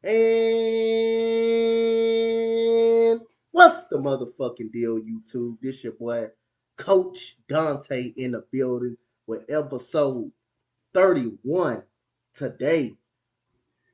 And what's the motherfucking deal, YouTube? This your boy, Coach Dante, in the building with episode 31. Today,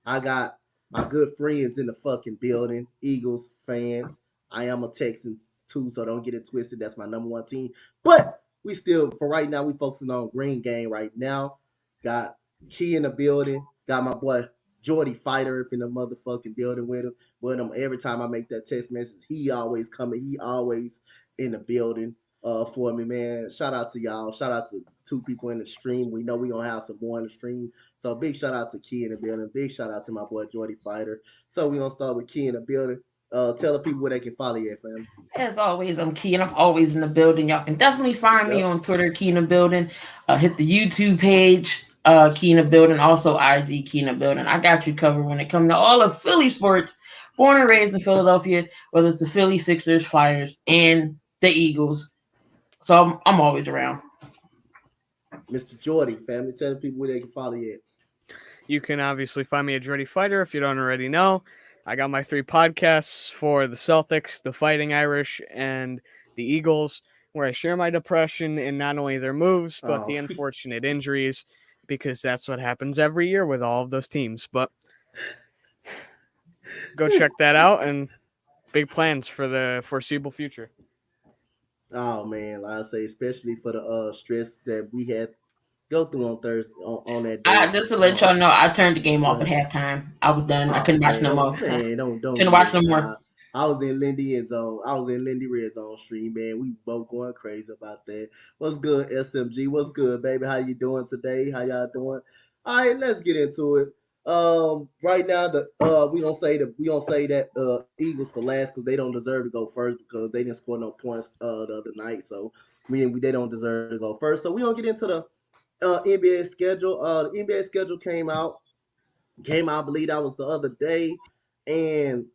I got my good friends in the fucking building, Eagles fans. I am a Texan too, so don't get it twisted. That's my number one team. But we still, for right now, we focusing on Green Game right now. Got Key in the building. Got my boy Jordy Figther up in the motherfucking building with him. With him every time I make that text message, he always coming. He always in the building for me, man. Shout out to y'all. Shout out to two people in the stream. We know we gonna have some more in the stream. So big shout out to Key in the building. Big shout out to my boy Jordy Fighther. So we gonna start with Key in the building. Tell the people where they can follow you at, fam. As always, I'm Key, and I'm always in the building. Y'all can definitely find me Yep. on Twitter, Key in the building. Hit the YouTube page, Key in the building. Also, IG Key in the building. I got you covered when it comes to all of Philly sports. Born and raised in Philadelphia, whether it's the Philly Sixers, Flyers, and the Eagles. So I'm always around. Mr. Jordy, family. Tell the people where they can follow you at. You can obviously find me at Jordy Fighter if you don't already know. I got my 3 podcasts for the Celtics, the Fighting Irish, and the Eagles, where I share my depression in not only their moves, but the unfortunate injuries, because that's what happens every year with all of those teams. But go check that out, and big plans for the foreseeable future. Oh man, like I say, especially for the stress that we had go through on Thursday on that day. Just to let y'all know, I turned the game off at halftime. I was done. I couldn't watch man, no more. Don't Couldn't do watch no that. more. I was in Lindy and Zone. I was in Lindy Red Zone stream, man. We both going crazy about that. What's good, SMG? What's good, baby? How you doing today? How y'all doing? All right, let's get into it. Right now, we gonna say that Eagles for last because they don't deserve to go first because they didn't score no points the other night. So they don't deserve to go first. So we gonna get into the NBA schedule. The NBA schedule came out. I believe that was the other day, and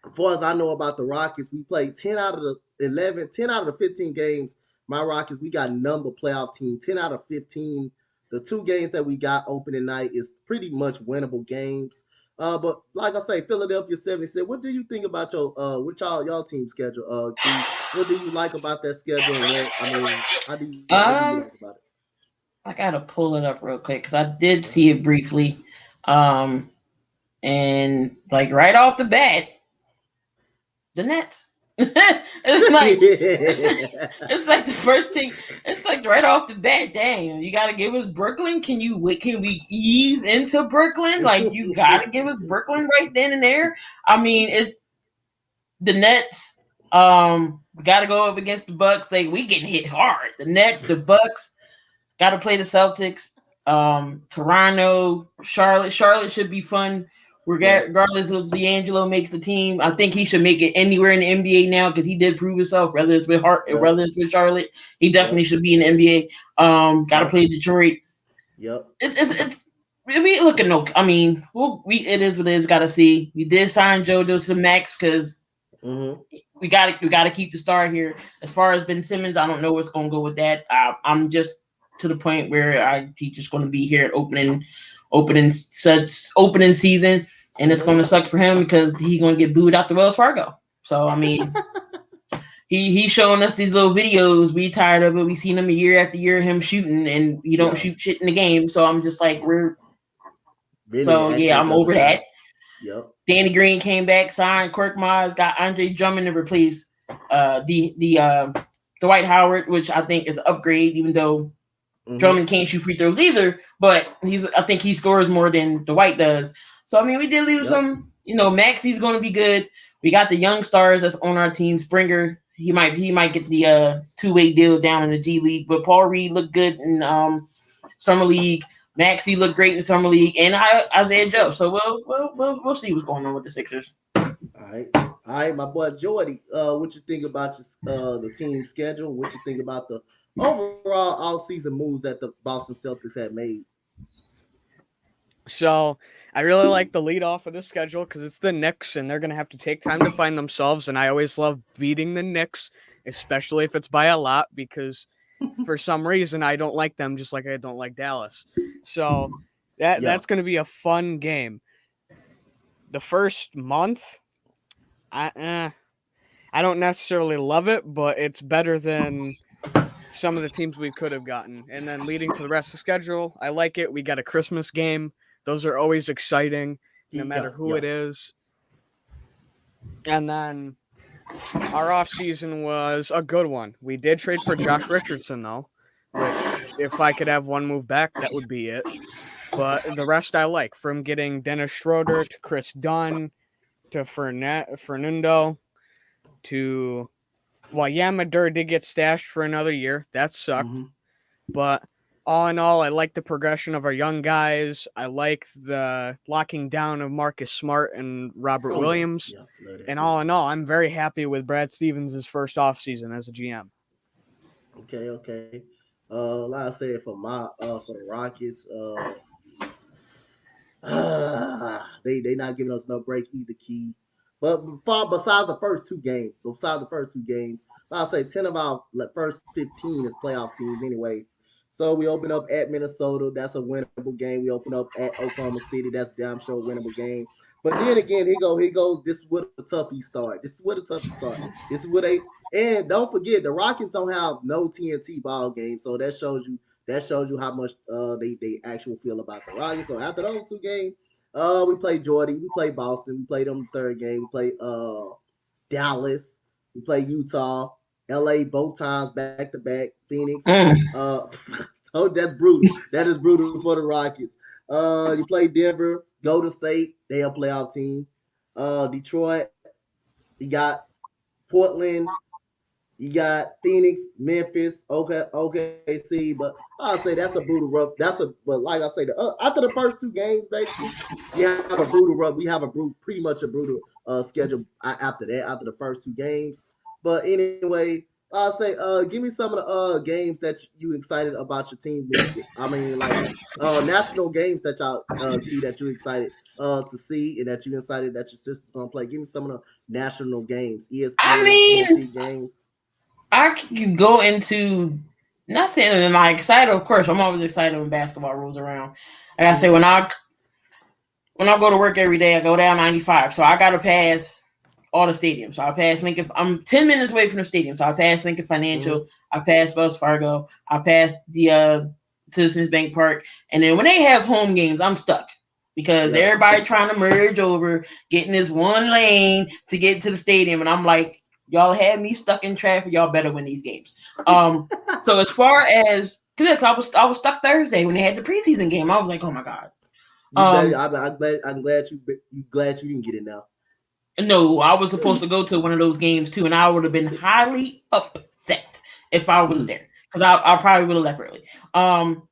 as far as I know about the Rockets, we played 10 out of the 11, 10 out of the 15 games. My Rockets, we got a number playoff team, 10 out of 15. The 2 games that we got opening night is pretty much winnable games. But like I say, Philadelphia 76. What do you think about what y'all team schedule? What do you like about that schedule? And how do you like about it? I gotta pull it up real quick because I did see it briefly. And like right off the bat, the Nets. It's like the first thing. It's like right off the bat. Damn, you gotta give us Brooklyn. Can we ease into Brooklyn? Like you gotta give us Brooklyn right then and there. I mean, it's the Nets. We gotta go up against the Bucks. Like we getting hit hard. The Nets, the Bucks. Gotta play the Celtics. Toronto, Charlotte. Charlotte should be fun. Regardless if D'Angelo makes the team, I think he should make it anywhere in the NBA now because he did prove himself. Whether it's with whether it's with Charlotte, he definitely should be in the NBA. Gotta play Detroit. Yep. It's we looking no. I mean, it is what it is. Gotta see. We did sign JoJo to the max because we gotta keep the star here. As far as Ben Simmons, I don't know what's gonna go with that. I'm just to the point where he's just going to be here at opening season, and it's going to suck for him because he's going to get booed out the Wells Fargo. So I mean, he's showing us these little videos. We tired of it. We seen him year after year him shooting, and he don't shoot shit in the game. So I'm just like I'm over that. Yep. Danny Green came back, signed Kirk Miles, got Andre Drummond to replace the Dwight Howard, which I think is an upgrade, even though Drummond can't shoot free throws either, but I think he scores more than Dwight does. So I mean, we did lose some. Maxi's going to be good. We got the young stars that's on our team. Springer, he might get the 2-way deal down in the G League, but Paul Reed looked good in summer league. Maxi looked great in summer league, and Isaiah Joe. So we'll see what's going on with the Sixers. All right, my boy Jordy. What you think about the team schedule? What you think about the overall all-season moves that the Boston Celtics had made? So I really like the lead off of the schedule because it's the Knicks, and they're going to have to take time to find themselves. And I always love beating the Knicks, especially if it's by a lot, because for some reason I don't like them just like I don't like Dallas. So that's going to be a fun game. the first month, I don't necessarily love it, but it's better than some of the teams we could have gotten. And then leading to the rest of the schedule, I like it. We got a Christmas game. Those are always exciting, no Yeah, matter who yeah. it is. And then our off season was a good one. We did trade for Josh Richardson though, which if I could have one move back, that would be it. But the rest I like, from getting Dennis Schroeder to Chris Dunn to Fernando to Yamadur did get stashed for another year. That sucked. Mm-hmm. But all in all, I like the progression of our young guys. I like the locking down of Marcus Smart and Robert Oh yeah, Williams. yeah. Love that. And Love all that. in all, I'm very happy with Brad Stevens' first offseason as a GM. Okay, okay. Like I said, for the Rockets, they not giving us no break either, key. But besides the first two games, I'll say 10 of our first 15 is playoff teams anyway. So we open up at Minnesota, that's a winnable game. We open up at Oklahoma City, that's damn sure winnable game. But then again, he goes. This is what a toughie start. This is what a toughie start. This is what they and don't forget the Rockets don't have no TNT ball game, so that shows you how much they actually feel about the Rockets. So after those two games, we played Jordy, we played Boston, we played them the third game, we played Dallas, we played Utah, LA both times back to back, Phoenix. Mm. So that's brutal. That is brutal for the Rockets. You play Denver, Golden State, they a playoff team. Detroit, you got Portland, you got Phoenix, Memphis, OKC, but I'll say that's a brutal rough. But like I say, after the first two games, basically, you have a brutal rough. We have pretty much a brutal schedule after that, after the first two games. But anyway, I'll say, give me some of the games that you excited about your team. I mean, like national games that y'all key that you excited to see and that you excited that your sister's gonna play. Give me some of the national games, I ESPN, mean, TNT games. I could go into not saying that I'm not excited. Of course, I'm always excited when basketball rolls around. Like I say, Mm-hmm. when I go to work every day, I go down 95, so I gotta pass all the stadiums. So I pass Lincoln. I'm 10 minutes away from the stadium, so I pass Lincoln Mm-hmm. Financial. I pass Wells Fargo. I pass the Citizens Bank Park, and then when they have home games, I'm stuck because Yeah. everybody trying to merge over, getting this one lane to get to the stadium, and I'm like, y'all had me stuck in traffic. Y'all better win these games. So as far as because I was stuck Thursday when they had the preseason game, I was like, oh my god. You better. Um, I'm glad you didn't get it now. No, I was supposed to go to one of those games too, and I would have been highly upset if I was Mm, there because I probably would have left early. Um,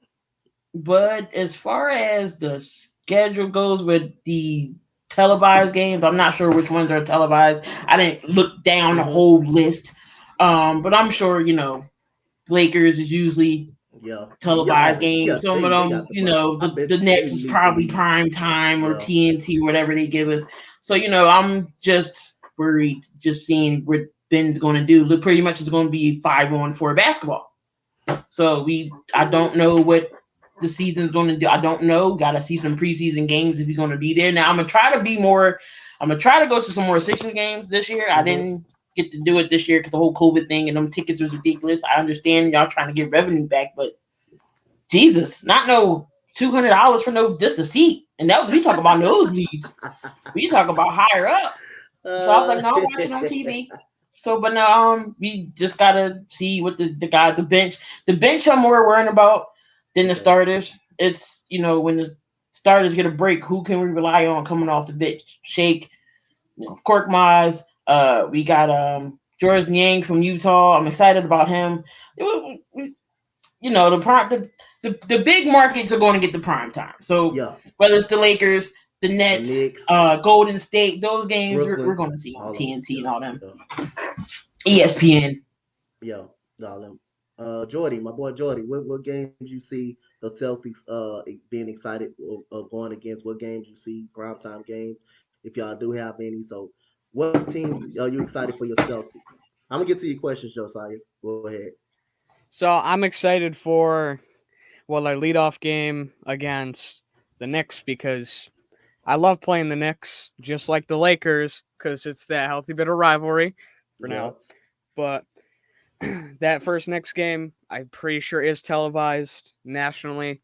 but as far as the schedule goes with the televised games, I'm not sure which ones are televised. I didn't look down the mm-hmm. whole list. But I'm sure Lakers is usually Yeah. Yeah. televised Always. games. Yeah. Some of They them, got the prime. I bet the Nets they is lead the probably league. prime time or Yeah. TNT, whatever they give us. So, I'm just worried, just seeing what Ben's going to do. Look, pretty much it's going to be 5-on for basketball. So I don't know what the season's going to do. I don't know. Got to see some preseason games if he's going to be there. Now I'm gonna try to be more. I'm gonna try to go to some more Sixers games this year. I Mm-hmm. didn't get to do it this year because the whole COVID thing and them tickets was ridiculous. I understand y'all trying to get revenue back, but Jesus, not no $200 for no just a seat. And that we talk about nosebleeds. We talk about higher up. So I was like, no, I'm watching on TV. So, but no, we just gotta see what the bench I'm more worrying about than the Okay. starters. It's when the starters get a break, who can we rely on coming off the bench? Shake, Cork Mize. We got George Yang from Utah. I'm excited about him. The prime the big markets are going to get the prime time. So Yeah. whether it's the Lakers, the The Nets, Knicks, Golden State, those games we're Brooklyn, going to see on all of them. TNT and Yeah. all them, Yeah. ESPN. Yeah. All them. Jordy, my boy Jordy, what games you see the Celtics being excited going against? What games you see primetime games? If y'all do have any, so what teams are you excited for your Celtics? I'm gonna get to your questions, Josiah. Go ahead. So I'm excited for our leadoff game against the Knicks because I love playing the Knicks, just like the Lakers, because it's that healthy bit of rivalry for now. Yep. But that first Knicks game, I'm pretty sure is televised nationally.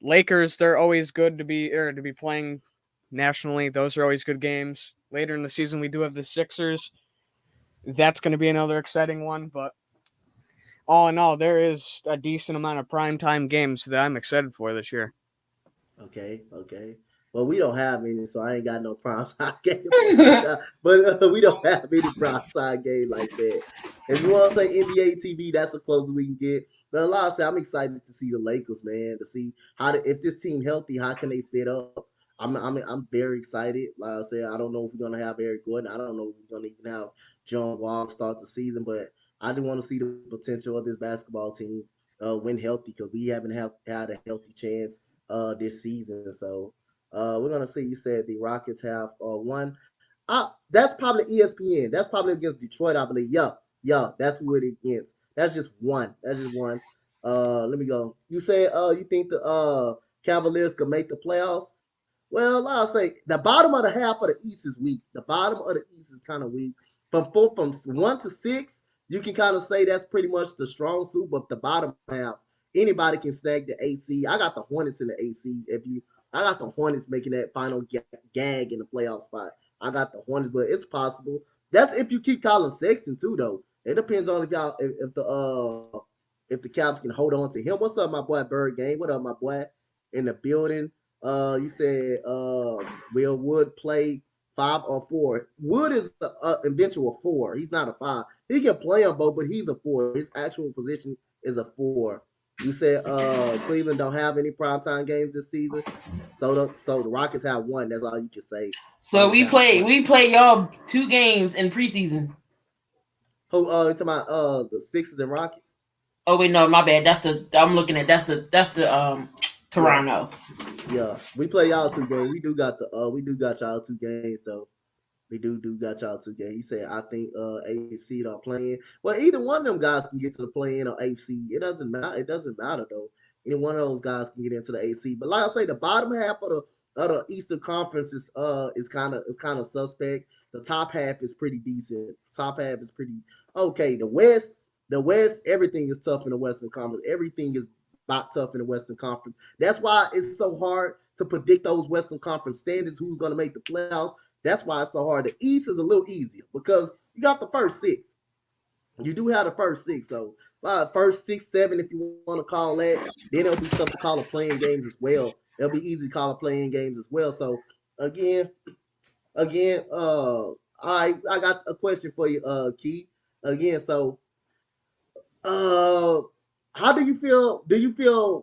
Lakers, they're always good to be playing nationally. Those are always good games. Later in the season, we do have the Sixers. That's going to be another exciting one. But all in all, there is a decent amount of primetime games that I'm excited for this year. Okay, okay. Well, we don't have any, so I ain't got no prime time game to point out. But we don't have any prime time game like that. If you want to say NBA TV, that's the closest we can get. But like I said, I'm excited to see the Lakers, man. To see if this team healthy, how can they fit up? I'm very excited. Like I said, I don't know if we're gonna have Eric Gordon. I don't know if we're gonna even have John Wall start the season, but I just want to see the potential of this basketball team when healthy because we haven't had a healthy chance this season. So we're gonna see. You said the Rockets have one. That's probably ESPN. That's probably against Detroit, I believe. Yeah, yeah, that's who it against. That's just one. That's just one. Let me go. You said you think the Cavaliers could make the playoffs? Well, I'll say the bottom of the half of the East is weak. The bottom of the East is kind of weak. From 1 to 6, you can kind of say that's pretty much the strong suit. But the bottom half, anybody can snag the AC. I got the Hornets in the AC. I got the Hornets making that final gag in the playoff spot. I got the Hornets, but it's possible. That's if you keep Colin Sexton too, though. It depends on if the Cavs can hold on to him. What's up, my boy Bird Game? What up, my boy in the building? You said will Wood play 5 or 4? Wood is the eventual 4. He's not a 5. He can play on both, but he's a 4. His actual position is a 4. You said Cleveland don't have any primetime games this season, so the Rockets have one. That's all you can say. So Rockets have one. we play y'all 2 games in preseason. Who you talking about the Sixers and Rockets? Oh wait, no, my bad. I'm looking at that's the Yeah, Toronto. yeah. We play y'all 2 games. We do got y'all 2 games though. We do got y'all 2 games. He said, I think AFC are playing. Well, either one of them guys can get to the play-in or AFC. It doesn't matter. It doesn't matter though. Any one of those guys can get into the AC. But like I say, the bottom half of the Eastern Conference is kind of suspect. The top half is pretty decent. Top half is pretty okay. The West, everything is tough in the Western Conference. Everything is about tough in the Western Conference. That's why it's so hard to predict those Western Conference standards. Who's going to make the playoffs? That's why it's so hard. The East is a little easier because you got the first 6. You do have the first 6. So first 6, 7, if you want to call that, then it'll be tough to call a playing games as well. It'll be easy to call a playing games as well. So again, I got a question for you, Keith. Again, so uh, how do you feel?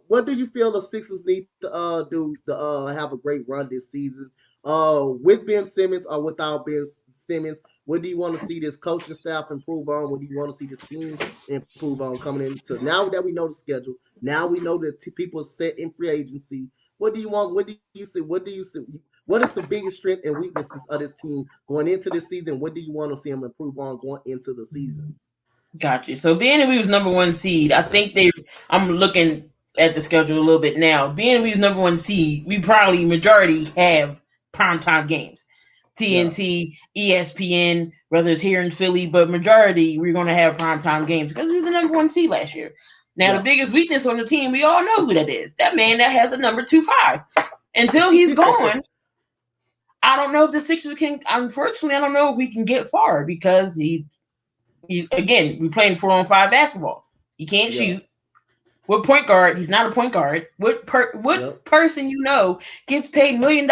What do you feel the Sixers need to do to have a great run this season? With Ben Simmons or without Ben Simmons, what do you want to see this coaching staff improve on? What do you want to see this team improve on coming into now that we know the schedule? Now we know that people are set in free agency. What do you want? What do you see? What do you see? What is the biggest strength and weaknesses of this team going into this season? What do you want to see them improve on going into the season? Gotcha. So being that we was number 1 seed, I think they. I'm looking at the schedule a little bit now. Being we was number 1 seed, we probably majority have primetime games. Yeah, TNT, ESPN, whether it's here in Philly, but majority we're going to have primetime games because we was the number 1 seed last year. Now the yeah. biggest weakness on the team, we all know who that is. That man that has the number 25. Until he's gone, I don't know if the Sixers can. Unfortunately, I don't know if we can get far because he again, we playing 4-on-5 basketball. He can't Yeah. shoot. What point guard? He's not a point guard. Yep. What person gets paid $1 million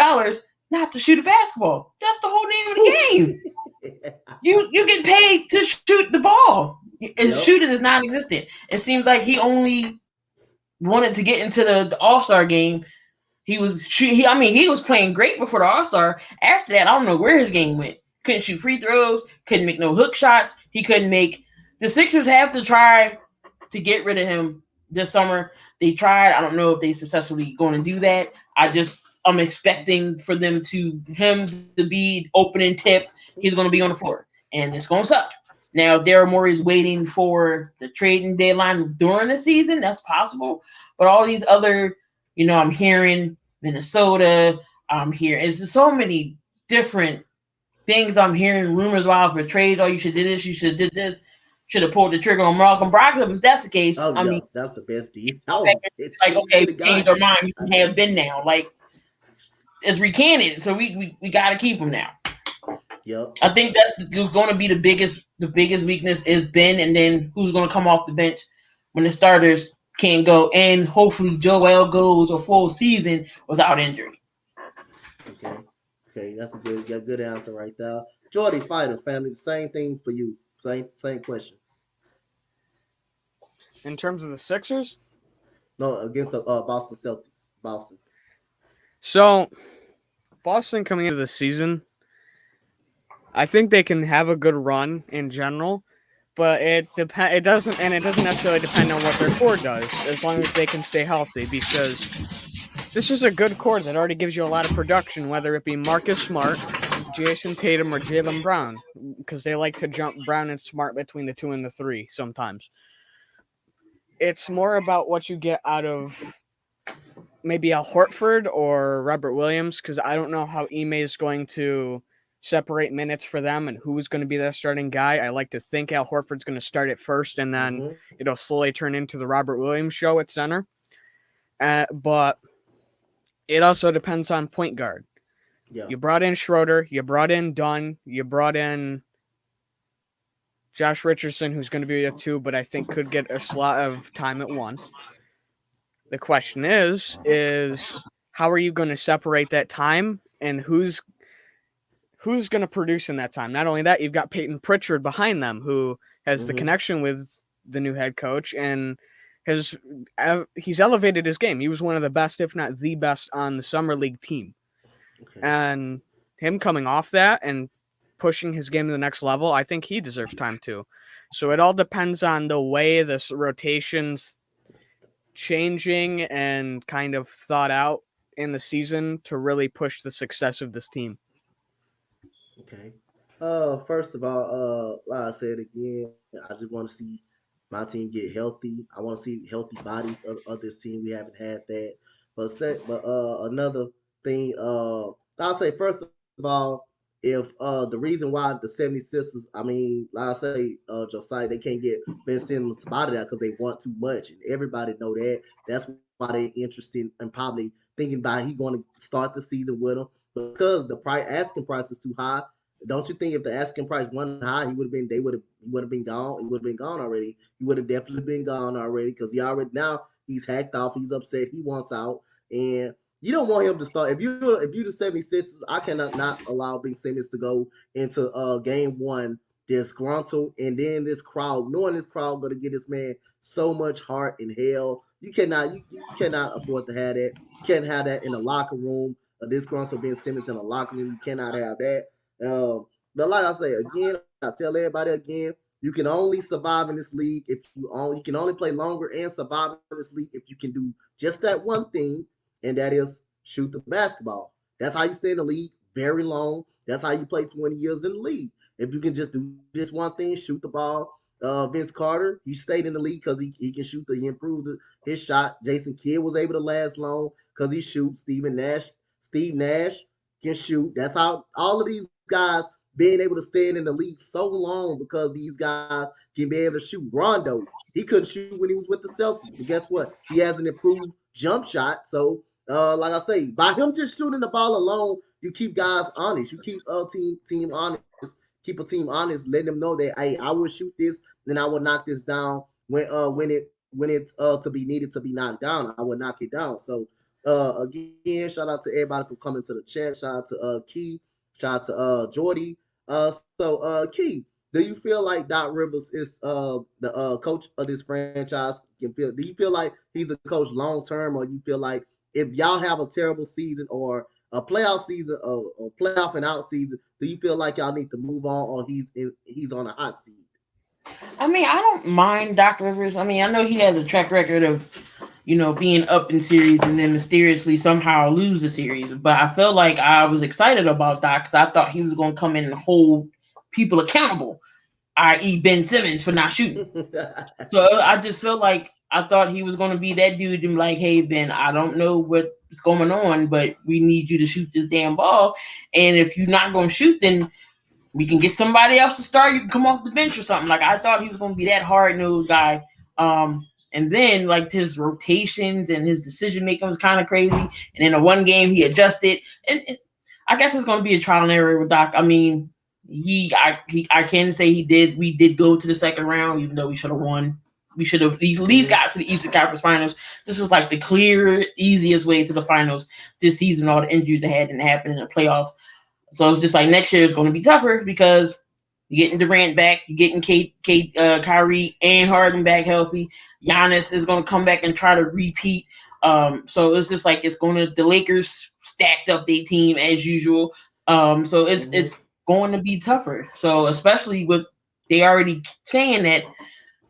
not to shoot a basketball? That's the whole name of the Whew. game. You get paid to shoot the ball. And Yep. shooting is non-existent. It seems like he only wanted to get into the All-Star game. He was playing great before the All-Star. After that, I don't know where his game went. Couldn't shoot free throws. Couldn't make no hook shots. He couldn't make. The Sixers have to try to get rid of him this summer. They tried. I don't know if they successfully going to do that. I'm expecting for him to be opening tip. He's going to be on the floor, and it's going to suck. Now Daryl Morey is waiting for the trading deadline during the season. That's possible, but all these other, I'm hearing Minnesota, here. It's so many different things I'm hearing, rumors wild for trades. Oh, you should do this. You should have did this. Should have pulled the trigger on Malcolm Brogdon. If that's the case, Oh I mean, yeah, that's the best deal. okay, Oh, it's like you okay, should we have got changed him. our mind. We I can mean, have Ben now. Like it's recanted, so we got to keep him now. yep. I think that's going to be the biggest weakness is Ben, and then who's going to come off the bench when the starters can't go, and hopefully Joel goes a full season without injury. Okay. Okay, that's a good answer right there. Jordy Fighter family, the same thing for you. Same question. In terms of the Sixers, No, against the Boston Celtics. Boston. so Boston coming into the season, I think they can have a good run in general, but it doesn't, and it doesn't necessarily depend on what their core does, as long as they can stay healthy. Because this is a good core that already gives you a lot of production, whether it be Marcus Smart, Jason Tatum, or Jalen Brown, because they like to jump Brown and Smart between the 2 and the 3 sometimes. It's more about what you get out of maybe a Hortford or Robert Williams, because I don't know how Ime is going to separate minutes for them and who's going to be that starting guy. I like to think Al Horford's going to start it first, and then Mm-hmm. it'll slowly turn into the Robert Williams show at center. But it also depends on point guard. Yeah. You brought in Schroeder, you brought in Dunn, you brought in Josh Richardson, who's going to be a 2, but I think could get a slot of time at 1. The question is how are you going to separate that time, and who's going to produce in that time? Not only that, you've got Peyton Pritchard behind them, who has the Mm-hmm. connection with the new head coach and he's elevated his game. He was one of the best, if not the best, on the summer league team. Okay. And him coming off that and pushing his game to the next level, I think he deserves time too. So it all depends on the way this rotation's changing and kind of thought out in the season to really push the success of this team. Okay. First of all, like I said again, I just want to see my team get healthy. I want to see healthy bodies of this team. We haven't had that. Another thing, I'll say first of all, if the reason why the 76ers, I mean, like I say, Josiah, they can't get Ben Simmons out of that because they want too much, and everybody know that. That's why they interested and probably thinking about he going to start the season with them because the price asking price is too high. Don't you think if the asking price wasn't high, he would have been gone. He would have been gone already. He would have definitely been gone already because he already now he's hacked off. He's upset. He wants out, and you don't want him to start. If you the 76ers, I cannot not allow Ben Simmons to go into game one disgruntled, and then this crowd, knowing this crowd gonna get this man so much heart and hell. You cannot afford to have that. You can't have that in the locker room. A disgruntled Ben Simmons in the locker room. You cannot have that. But like I say again, I tell everybody again, you can only survive in this league if you can only play longer and survive in this league if you can do just that one thing, and that is shoot the basketball. That's how you stay in the league very long. That's how you play 20 years in the league. If you can just do this one thing, shoot the ball. Vince Carter, he stayed in the league because he can shoot. He improved his shot. Jason Kidd was able to last long because he shoots. Steve Nash can shoot. That's how all of these guys being able to stand in the league so long because these guys can be able to shoot. Rondo, he couldn't shoot when he was with the Celtics, but guess what? He has an improved jump shot. So, like I say, by him just shooting the ball alone, you keep guys honest. You keep team honest. Keep a team honest, letting them know that hey, I will shoot this, then I will knock this down when it's to be needed to be knocked down. I will knock it down. So again, shout out to everybody for coming to the chat. Shout out to Key. Shout out to Jordy. Key, do you feel like Doc Rivers is the coach of this franchise? Do you feel like he's a coach long term, or you feel like if y'all have a terrible season or a playoff season or playoff and out season, do you feel like y'all need to move on, or he's on a hot seat? I mean, I don't mind Doc Rivers. I mean, I know he has a track record of, being up in series and then mysteriously somehow lose the series. But I felt like I was excited about Doc because I thought he was going to come in and hold people accountable, i.e., Ben Simmons for not shooting. So I just felt like I thought he was going to be that dude and be like, hey, Ben, I don't know what what's going on, but we need you to shoot this damn ball. And if you're not going to shoot, then we can get somebody else to start. You can come off the bench or something. Like I thought he was going to be that hard nosed guy. And then like his rotations and his decision making was kind of crazy. And in the one game he adjusted. And I guess it's going to be a trial and error with Doc. I mean, I can say he did. We did go to the second round, even though we should have won. We should have at least got to the Eastern Conference Finals. This was like the clear, easiest way to the finals this season. All the injuries that had didn't happen in the playoffs. So it's just like next year is going to be tougher because you're getting Durant back, you're getting Kyrie and Harden back healthy. Giannis is going to come back and try to repeat. So it's just like it's going to the Lakers stacked up their team as usual. So it's going to be tougher. So especially with they already saying that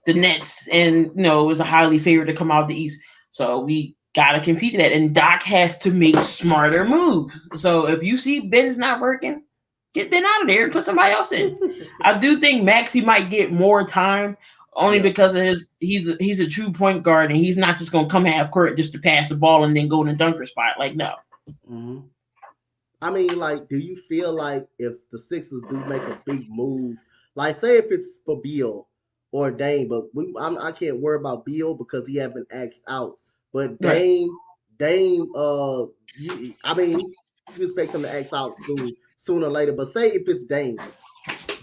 the Nets and is a highly favored to come out the East. So we gotta compete to that. And Doc has to make smarter moves. So if you see Ben's not working, get Ben out of there and put somebody else in. I do think Maxey might get more time only because of he's a true point guard and he's not just gonna come half court just to pass the ball and then go in the dunker spot. Like no. Mm-hmm. I mean, like, do you feel like if the Sixers do make a big move, like say if it's for Beal or Dame, but I can't worry about Beal because he haven't asked out. But Right. Dame, I mean, you expect him to ask out sooner or later. But say if it's Dame,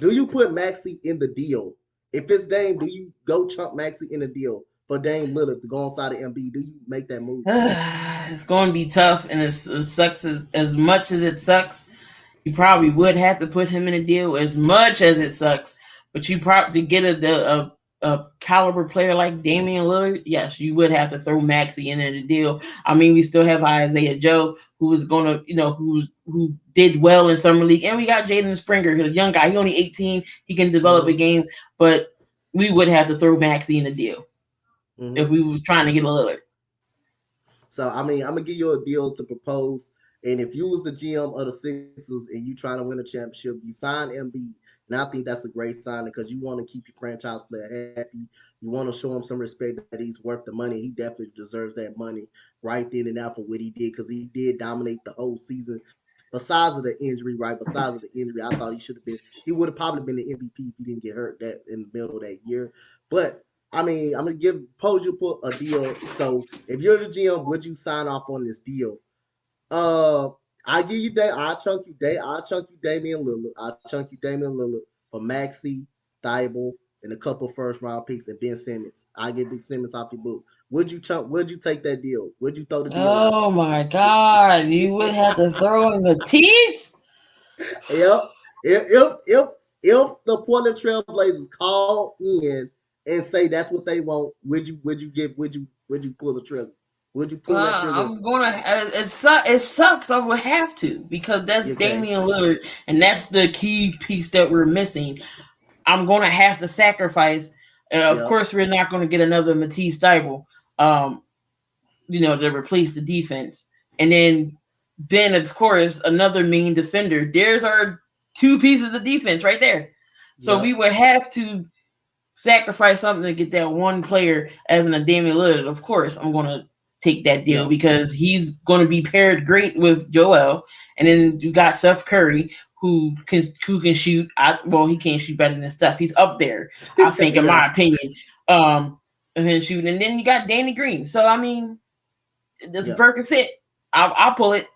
do you put Maxey in the deal? If it's Dame, do you go chunk Maxey in the deal for Dame Lillard to go inside of MB? Do you make that move? It's going to be tough, and it sucks as much as it sucks. You probably would have to put him in a deal as much as it sucks. But you probably to get a caliber player like Damian Lillard, yes, you would have to throw Maxey in the deal. I mean, we still have Isaiah Joe, who was going to, who did well in summer league, and we got Jaden Springer, a young guy. He only 18. He can develop a game, but we would have to throw Maxey in the deal if we was trying to get a Lillard. So I mean, I'm gonna give you a deal to propose. And if you was the GM of the Sixers and you trying to win a championship, you sign MB, and I think that's a great sign because you want to keep your franchise player happy. You want to show him some respect that he's worth the money. He definitely deserves that money right then and now for what he did because he did dominate the whole season. Besides of the injury, right? Besides of the injury, I thought he would have probably been the MVP if he didn't get hurt that in the middle of that year. But I mean, I'm gonna pose you put a deal. So if you're the GM, would you sign off on this deal? I give you I'll chunk you Damian Lillard. I'll chunk you Damian Lillard for Maxey, Thibault, and a couple first round picks and Ben Simmons. I get Ben Simmons off your book. Would you take that deal? Would you throw the deal out? Oh my God! You would have to throw in the tees. Yep. If the Portland Trailblazers call in and say that's what they want, would you pull the trigger? Would you pull that trigger? I'm gonna. It sucks. I would have to because that's Okay. Damian Lillard, and that's the key piece that we're missing. I'm gonna have to sacrifice. Of Yep. course, we're not gonna get another Matisse Thybulle, um, to replace the defense, and then of course another main defender. There's our two pieces of defense right there. So we Yep. would have to sacrifice something to get that one player as an Damian Lillard. Of course, I'm gonna take that deal Yep. because he's going to be paired great with Joel, and then you got Steph Curry who can shoot. He can't shoot better than Steph. He's up there, I think, in Yeah. my opinion. And then shooting, and then you got Danny Green. So I mean, this Yeah. perfect fit. I'll pull it.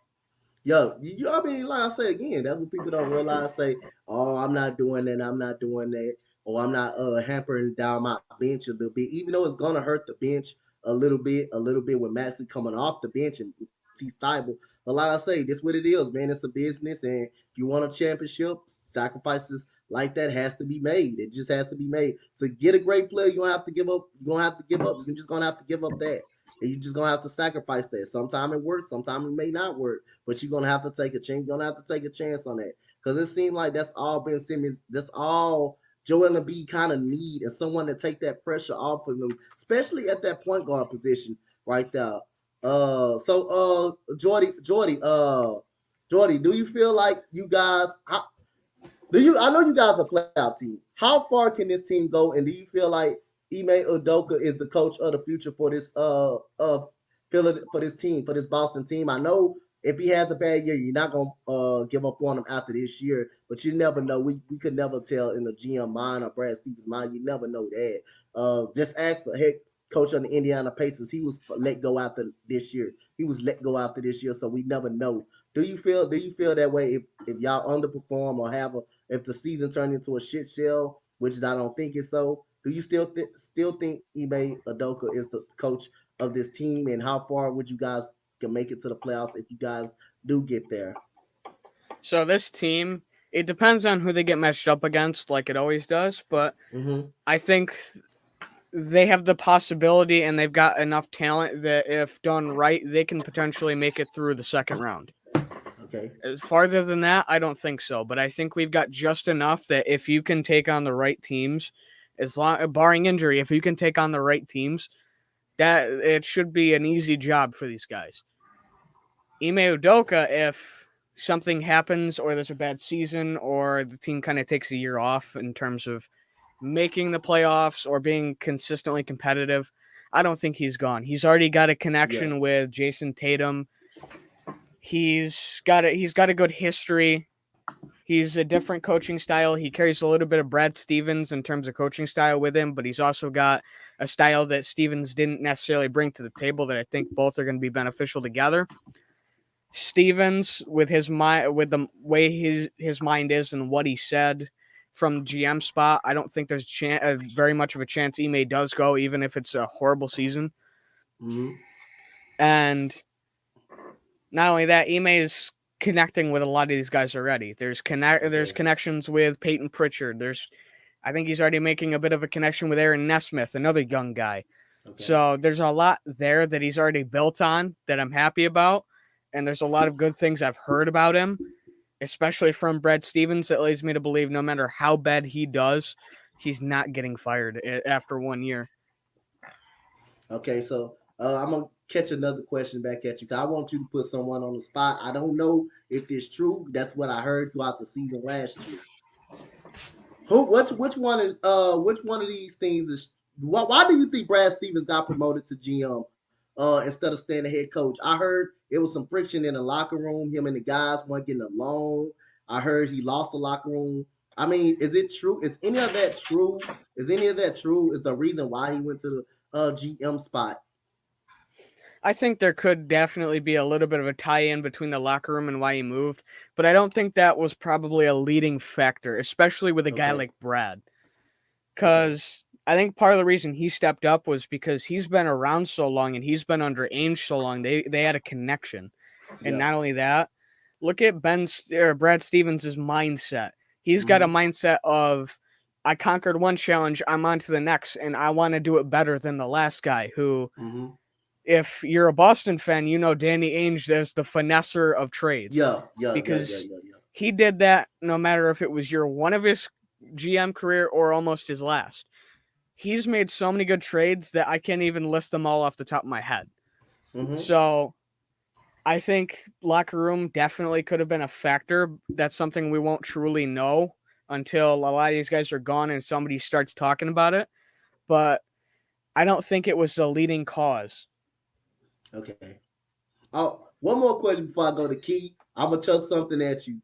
Yo, I mean, like I say again, that's what people don't realize. Say, oh, I'm not doing that. I'm not doing that. Or I'm not hampering down my bench a little bit, even though it's gonna hurt the bench a little bit with Maxey coming off the bench and T Thibault. But like I say, this what it is, man. It's a business, and if you want a championship, sacrifices like that has to be made. It just has to be made. To get a great player, you're gonna have to give up. You're gonna have to give up. You're just gonna have to give up that. And you're just gonna have to sacrifice that. Sometimes it works, sometimes it may not work. But you're gonna have to take a chance. You're gonna have to take a chance on that. Because it seems like that's all Ben Simmons, that's all Joel Embiid kind of need is someone to take that pressure off of him, especially at that point guard position right there. Jordy, do you feel like you guys I know you guys are a playoff team. How far can this team go? And do you feel like Ime Udoka is the coach of the future for this for this team, for this Boston team? I know if he has a bad year, you're not gonna give up on him after this year, but you never know. We could never tell in the GM mind or Brad Stevens' mind. You never know that. Just ask the head coach on the Indiana Pacers. He was let go after this year. He was let go after this year, so we never know. Do you feel that way if y'all underperform or if the season turned into a shit shell, which is I don't think it's so. Do you still think Ime Adoka is the coach of this team, and how far would you guys can make it to the playoffs if you guys do get there? So this team, it depends on who they get matched up against, like it always does. But Mm-hmm. I think they have the possibility, and they've got enough talent that if done right, they can potentially make it through the second round. Okay. Farther than that, I don't think so. But I think we've got just enough that if you can take on the right teams, as long barring injury, if you can take on the right teams, that it should be an easy job for these guys. Ime Udoka, if something happens or there's a bad season or the team kind of takes a year off in terms of making the playoffs or being consistently competitive, I don't think he's gone. He's already got a Yeah. connection with Jason Tatum. He's got a good history. He's a different coaching style. He carries a little bit of Brad Stevens in terms of coaching style with him, but he's also got a style that Stevens didn't necessarily bring to the table that I think both are going to be beneficial together. Stevens, with his mind, with the way his mind is and what he said from GM spot, I don't think there's very much of a chance Ime does go, even if it's a horrible season. Mm-hmm. And not only that, Ime is connecting with a lot of these guys already. There's Okay. connections with Peyton Pritchard. I think he's already making a bit of a connection with Aaron Nesmith, another young guy. Okay. So there's a lot there that he's already built on that I'm happy about. And there's a lot of good things I've heard about him, especially from Brad Stevens, that leads me to believe no matter how bad he does, he's not getting fired after 1 year. Okay. So I'm gonna catch another question back at you. 'Cause I want you to put someone on the spot. I don't know if it's true. That's what I heard throughout the season last year. Which one of these things is why do you think Brad Stevens got promoted to GM instead of staying the head coach? I heard it was some friction in the locker room. Him and the guys weren't getting along. I heard he lost the locker room. I mean, is it true? Is any of that true? Is any of that true? Is the reason why he went to the GM spot? I think there could definitely be a little bit of a tie-in between the locker room and why he moved, but I don't think that was probably a leading factor, especially with a guy Okay. like Brad. Okay. Because I think part of the reason he stepped up was because he's been around so long and he's been under Ainge so long. They had a connection, and Yeah. not only that, look at Brad Stevens' mindset. He's got a Mm-hmm. mindset of I conquered one challenge, I'm on to the next, and I want to do it better than the last guy who Mm-hmm. if you're a Boston fan, you know Danny Ainge as the finesser of trades Yeah. Yeah. Yeah. Yeah. because Yeah. Yeah. he did that no matter if it was year one of his GM career or almost his last. He's made so many good trades that I can't even list them all off the top of my head. Mm-hmm. So I think locker room definitely could have been a factor. That's something we won't truly know until a lot of these guys are gone and somebody starts talking about it. But I don't think it was the leading cause. Okay. Oh, one more question before I go to Key. I'm gonna chuck something at you.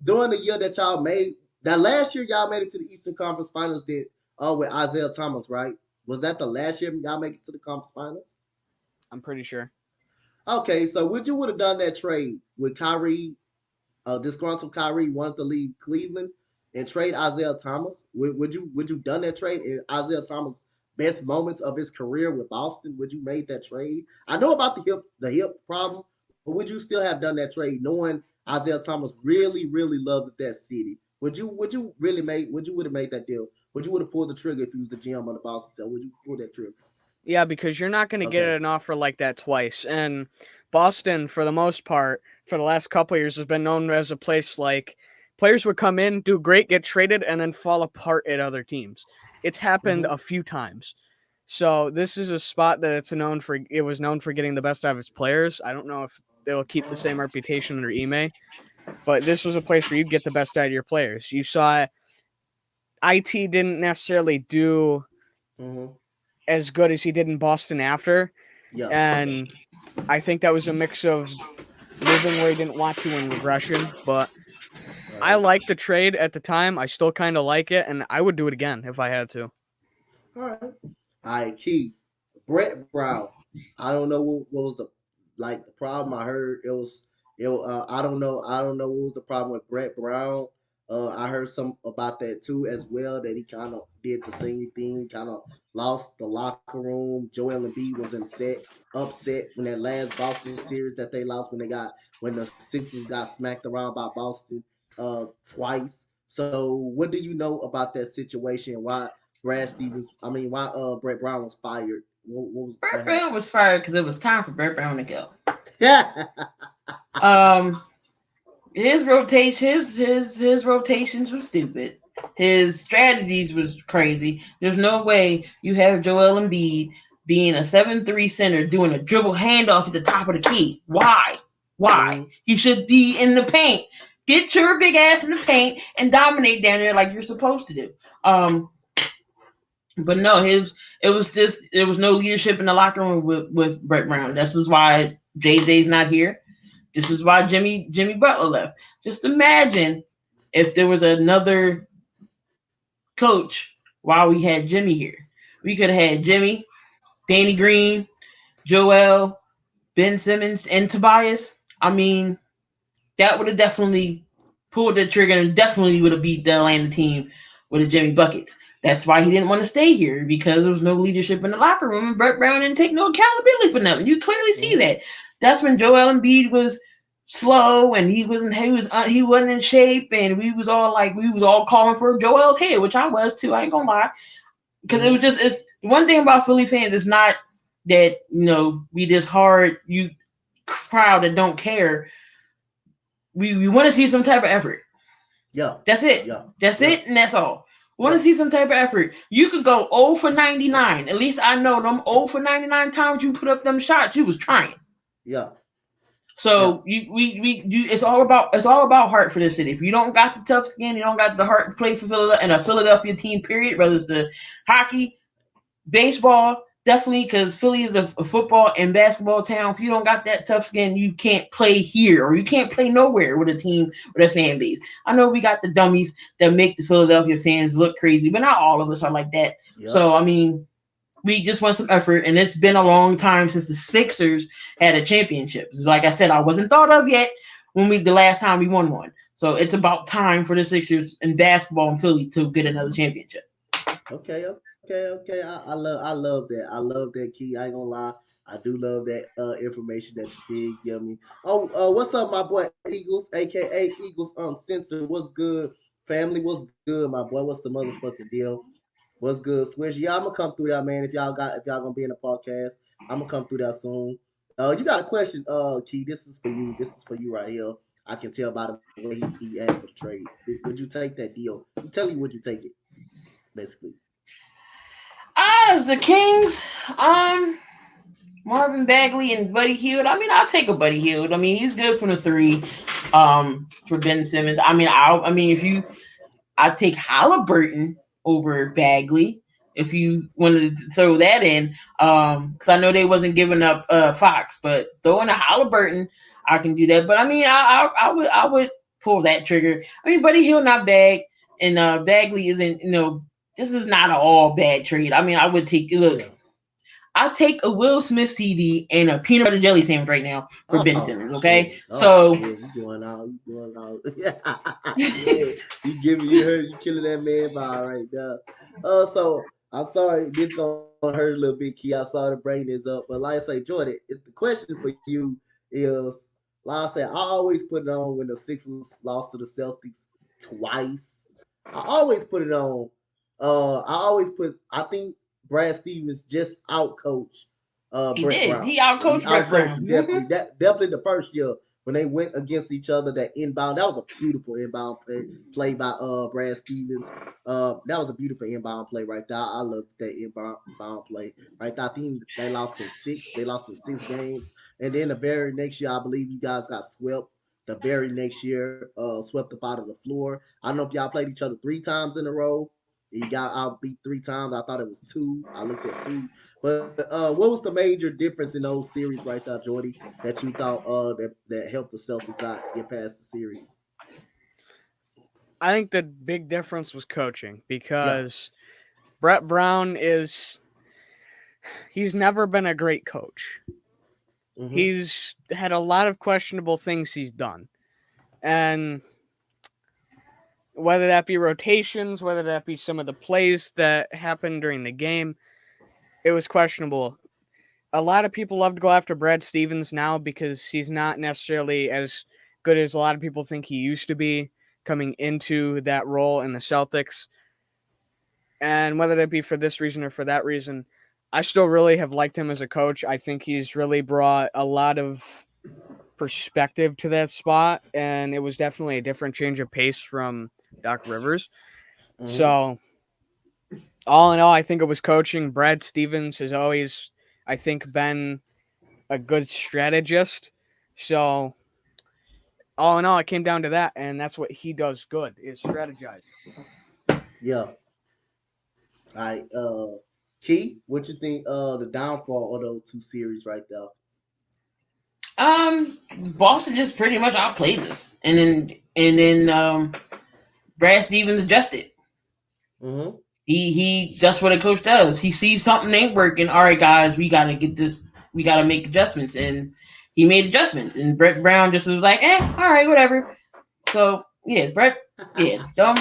During the year that y'all made that last year, y'all made it to the Eastern Conference Finals. Did with Isaiah Thomas, right? Was that the last year y'all make it to the conference finals? I'm pretty sure. Okay, so would you would have done that trade with Kyrie, disgruntled Kyrie wanted to leave Cleveland and trade Isaiah Thomas? Would you done that trade in Isaiah Thomas' best moments of his career with Boston? Would you made that trade? I know about the hip problem, but would you still have done that trade knowing Isaiah Thomas really loved that city? Would you would have made that deal? Would you would have pulled the trigger if you was the GM on the Boston? So would you pull that trigger? Yeah, because you're not going to get Okay. an offer like that twice. And Boston, for the most part, for the last couple of years, has been known as a place like players would come in, do great, get traded, and then fall apart at other teams. It's happened Mm-hmm. a few times. So this is a spot that it was known for getting the best out of its players. I don't know if they'll keep the same reputation under Ime, but this was a place where you'd get the best out of your players. You saw IT didn't necessarily do Mm-hmm. as good as he did in Boston after. Yeah. and I think that was a mix of moving where he didn't want to and regression. But I Right. liked the trade at the time. I still kind of like it, and I would do it again if I had to. All right. All right, Keith. Brett Brown. I don't know what was the like the problem. I heard it. I don't know. I don't know what was the problem with Brett Brown. I heard some about that too as well. That he kind of did the same thing. Kind of lost the locker room. Joel Embiid was upset when that last Boston series that they lost when the Sixers got smacked around by Boston twice. So what do you know about that situation? Why why Brett Brown was fired? Brett What happened? Brown was fired because it was time for Brett Brown to go. Yeah. Um, his rotations were stupid. His strategies was crazy. There's no way you have Joel Embiid being a 7-3 center doing a dribble handoff at the top of the key. Why? Why? Mm, He should be in the paint. Get your big ass in the paint and dominate down there like you're supposed to do. Um, but no, his it was this. There was no leadership in the locker room with Brett Brown. This is why JJ's not here. This is why Jimmy Butler left. Just imagine if there was another coach while we had Jimmy here. We could have had Jimmy, Danny Green, Joel, Ben Simmons, and Tobias. I mean, that would have definitely pulled the trigger and definitely would have beat the Atlanta team with a Jimmy Buckets. That's why he didn't want to stay here because there was no leadership in the locker room and Brett Brown didn't take no accountability for nothing. You clearly see mm, that. That's when Joel Embiid was slow and he wasn't in shape and we was all calling for Joel's head, which I was too. I ain't gonna lie because mm. it's one thing about Philly fans. It's not that we this hard you crowd that don't care. We want to see some type of effort. Yeah. That's it. Yeah. That's Yeah. it, and that's all. Want to Yeah. see some type of effort. You could go 0 for 99. At least I know them 0 for 99 times you put up them shots, you was trying. Yeah. Yeah. So it's all about heart for this city. If you don't got the tough skin, you don't got the heart to play for Philadelphia and a Philadelphia team. Period. Whether it's the hockey, baseball, definitely because Philly is a football and basketball town. If you don't got that tough skin, you can't play here or you can't play nowhere with a team with a fan base. I know we got the dummies that make the Philadelphia fans look crazy, but not all of us are like that. Yep. So I mean, we just want some effort, and it's been a long time since the Sixers had a championship. Like I said, I wasn't thought of yet when the last time we won one. So it's about time for the Sixers in basketball in Philly to get another championship. Okay. Okay. Okay. I love that. I love that, Key. I ain't gonna lie. I do love that information that you did give me. Oh, what's up, my boy Eagles, aka Eagles Uncensored? What's good, family? What's good, my boy? What's the motherfucking deal? What's good, Swish? Yeah, I'm gonna come through that, man. If y'all gonna be in the podcast, I'm gonna come through that soon. You got a question, Key? This is for you. This is for you right here. I can tell by the way he asked for the trade. Would you take that deal? I'm telling you, would you take it? Basically, As the Kings, Marvin Bagley and Buddy Hield. I mean, I'll take a Buddy Hield. I mean, he's good from the three. For Ben Simmons. I mean, if you I take Halliburton over Bagley if you wanted to throw that in. Because I know they wasn't giving up Fox, but throwing a Halliburton, I can do that. But I mean, I would pull that trigger. I mean, Buddy Hill not bad, and Bagley isn't. This is not an all bad trade. I mean, I would take look. yeah. I'll take a Will Smith CD and a peanut butter jelly sandwich right now for Ben Oh Simmons. my Okay, goodness. Oh so yeah, you doing all. Yeah, yeah. You killing that man vibe right now. So I'm sorry, this gonna hurt a little bit, Key. I'm sorry to bring this up, but like I say, Jordan, the question for you is, like I said, I always put it on when the Sixers lost to the Celtics twice. I always put it on. I think Brad Stevens just out coached he Brett did. Brown. He He outcoached Brett outcoached Brown. him definitely. Definitely the first year when they went against each other. That inbound, that was a beautiful inbound play by Brad Stevens. That was a beautiful inbound play right there. I loved that inbound play right there. I think they lost in six. They lost in 6 games, and then the very next year, I believe you guys got swept. The very next year, swept up out of the floor. I don't know if y'all played each other 3 times in a row. He got outbeat 3 times. I thought it was two. I looked at two. But what was the major difference in those series right there, Jordy, that you thought that helped the Celtics out get past the series? I think the big difference was coaching Yeah. because Brett Brown he's never been a great coach. Mm-hmm. He's had a lot of questionable things he's done. And whether that be rotations, whether that be some of the plays that happened during the game, it was questionable. A lot of people love to go after Brad Stevens now because he's not necessarily as good as a lot of people think he used to be coming into that role in the Celtics. And whether that be for this reason or for that reason, I still really have liked him as a coach. I think he's really brought a lot of perspective to that spot, and it was definitely a different change of pace from Doc Rivers. Mm-hmm. So, all in all, I think it was coaching. Brad Stevens has always, I think, been a good strategist. So, all in all, it came down to that, and that's what he does good is strategize. Yeah. All right. Key, what you think? The downfall of those two series right there. Boston just pretty much outplayed us, and then Brad Stevens adjusted. Mm-hmm. He that's what a coach does. He sees something ain't working. All right, guys, we gotta get this. We gotta make adjustments, and he made adjustments. And Brett Brown just was like, all right, whatever. So yeah, Brett, yeah, dumb.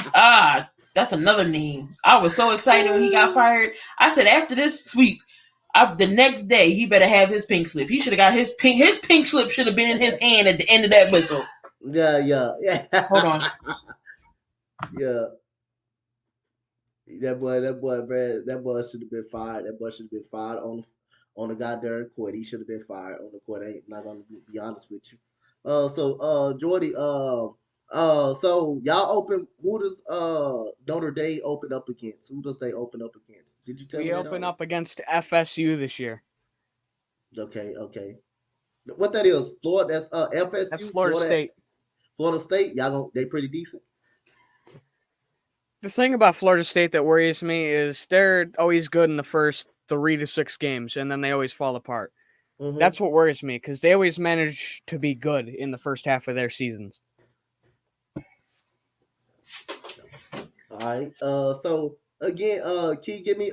That's another name. I was so excited when he got fired. I said after this sweep, the next day he better have his pink slip. He should have got his pink. His pink slip should have been in his hand at the end of that whistle. Yeah, yeah, Hold on. yeah. Yeah. That boy should have been fired. That boy should have been fired on the goddamn court. He should have been fired on the court. I ain't not gonna be honest with you. Jordy, so y'all open. Who does Notre Dame open up against? Who does they open up against? Did you tell We me that open already? up against FSU this year. Okay, okay. What that is? Florida. That's That's FSU. Florida Florida. State. Florida State. Y'all they pretty decent. The thing about Florida State that worries me is they're always good in the first 3 to 6 games, and then they always fall apart. Mm-hmm. That's what worries me because they always manage to be good in the first half of their seasons. All right. So again, Key, give me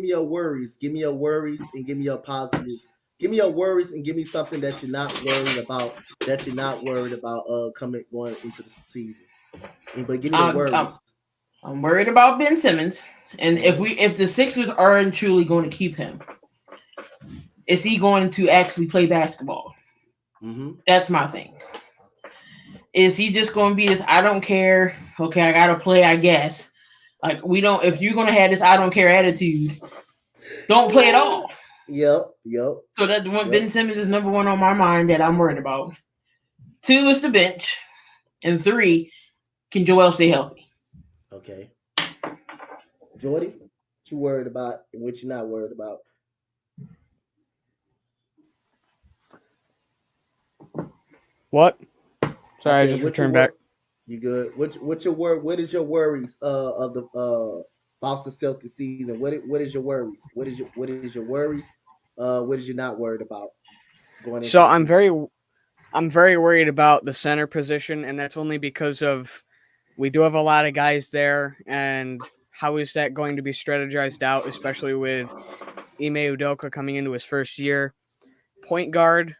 your worries. Give me your worries and give me your positives. Give me your worries and give me something that you're not worried about. That you're not worried about. Coming going into the season. But give me the Um, worries. I'm, I'm worried about Ben Simmons, and Mm-hmm. if the Sixers are truly going to keep him, is he going to actually play basketball? Mm-hmm. That's my thing. Is he just going to be this? I don't care. Okay, I gotta play. I guess. Like we don't. If you're gonna have this I don't care attitude, don't play at all. Yep. Yep. So that one Yep. Ben Simmons is number one on my mind that I'm worried about. Two is the bench, and three, can Joel stay healthy? Okay. Jordy, what you worried about and what you not worried about? What? I Sorry, I said, just what you returned back. work? You good? What your work? What is your worries of the Boston Celtics season? What is your worries? What is your worries? What is you not worried about going into So the season? I'm very worried about the center position, and that's only because of we do have a lot of guys there, and how is that going to be strategized out, especially with Ime Udoka coming into his first year? Point guard,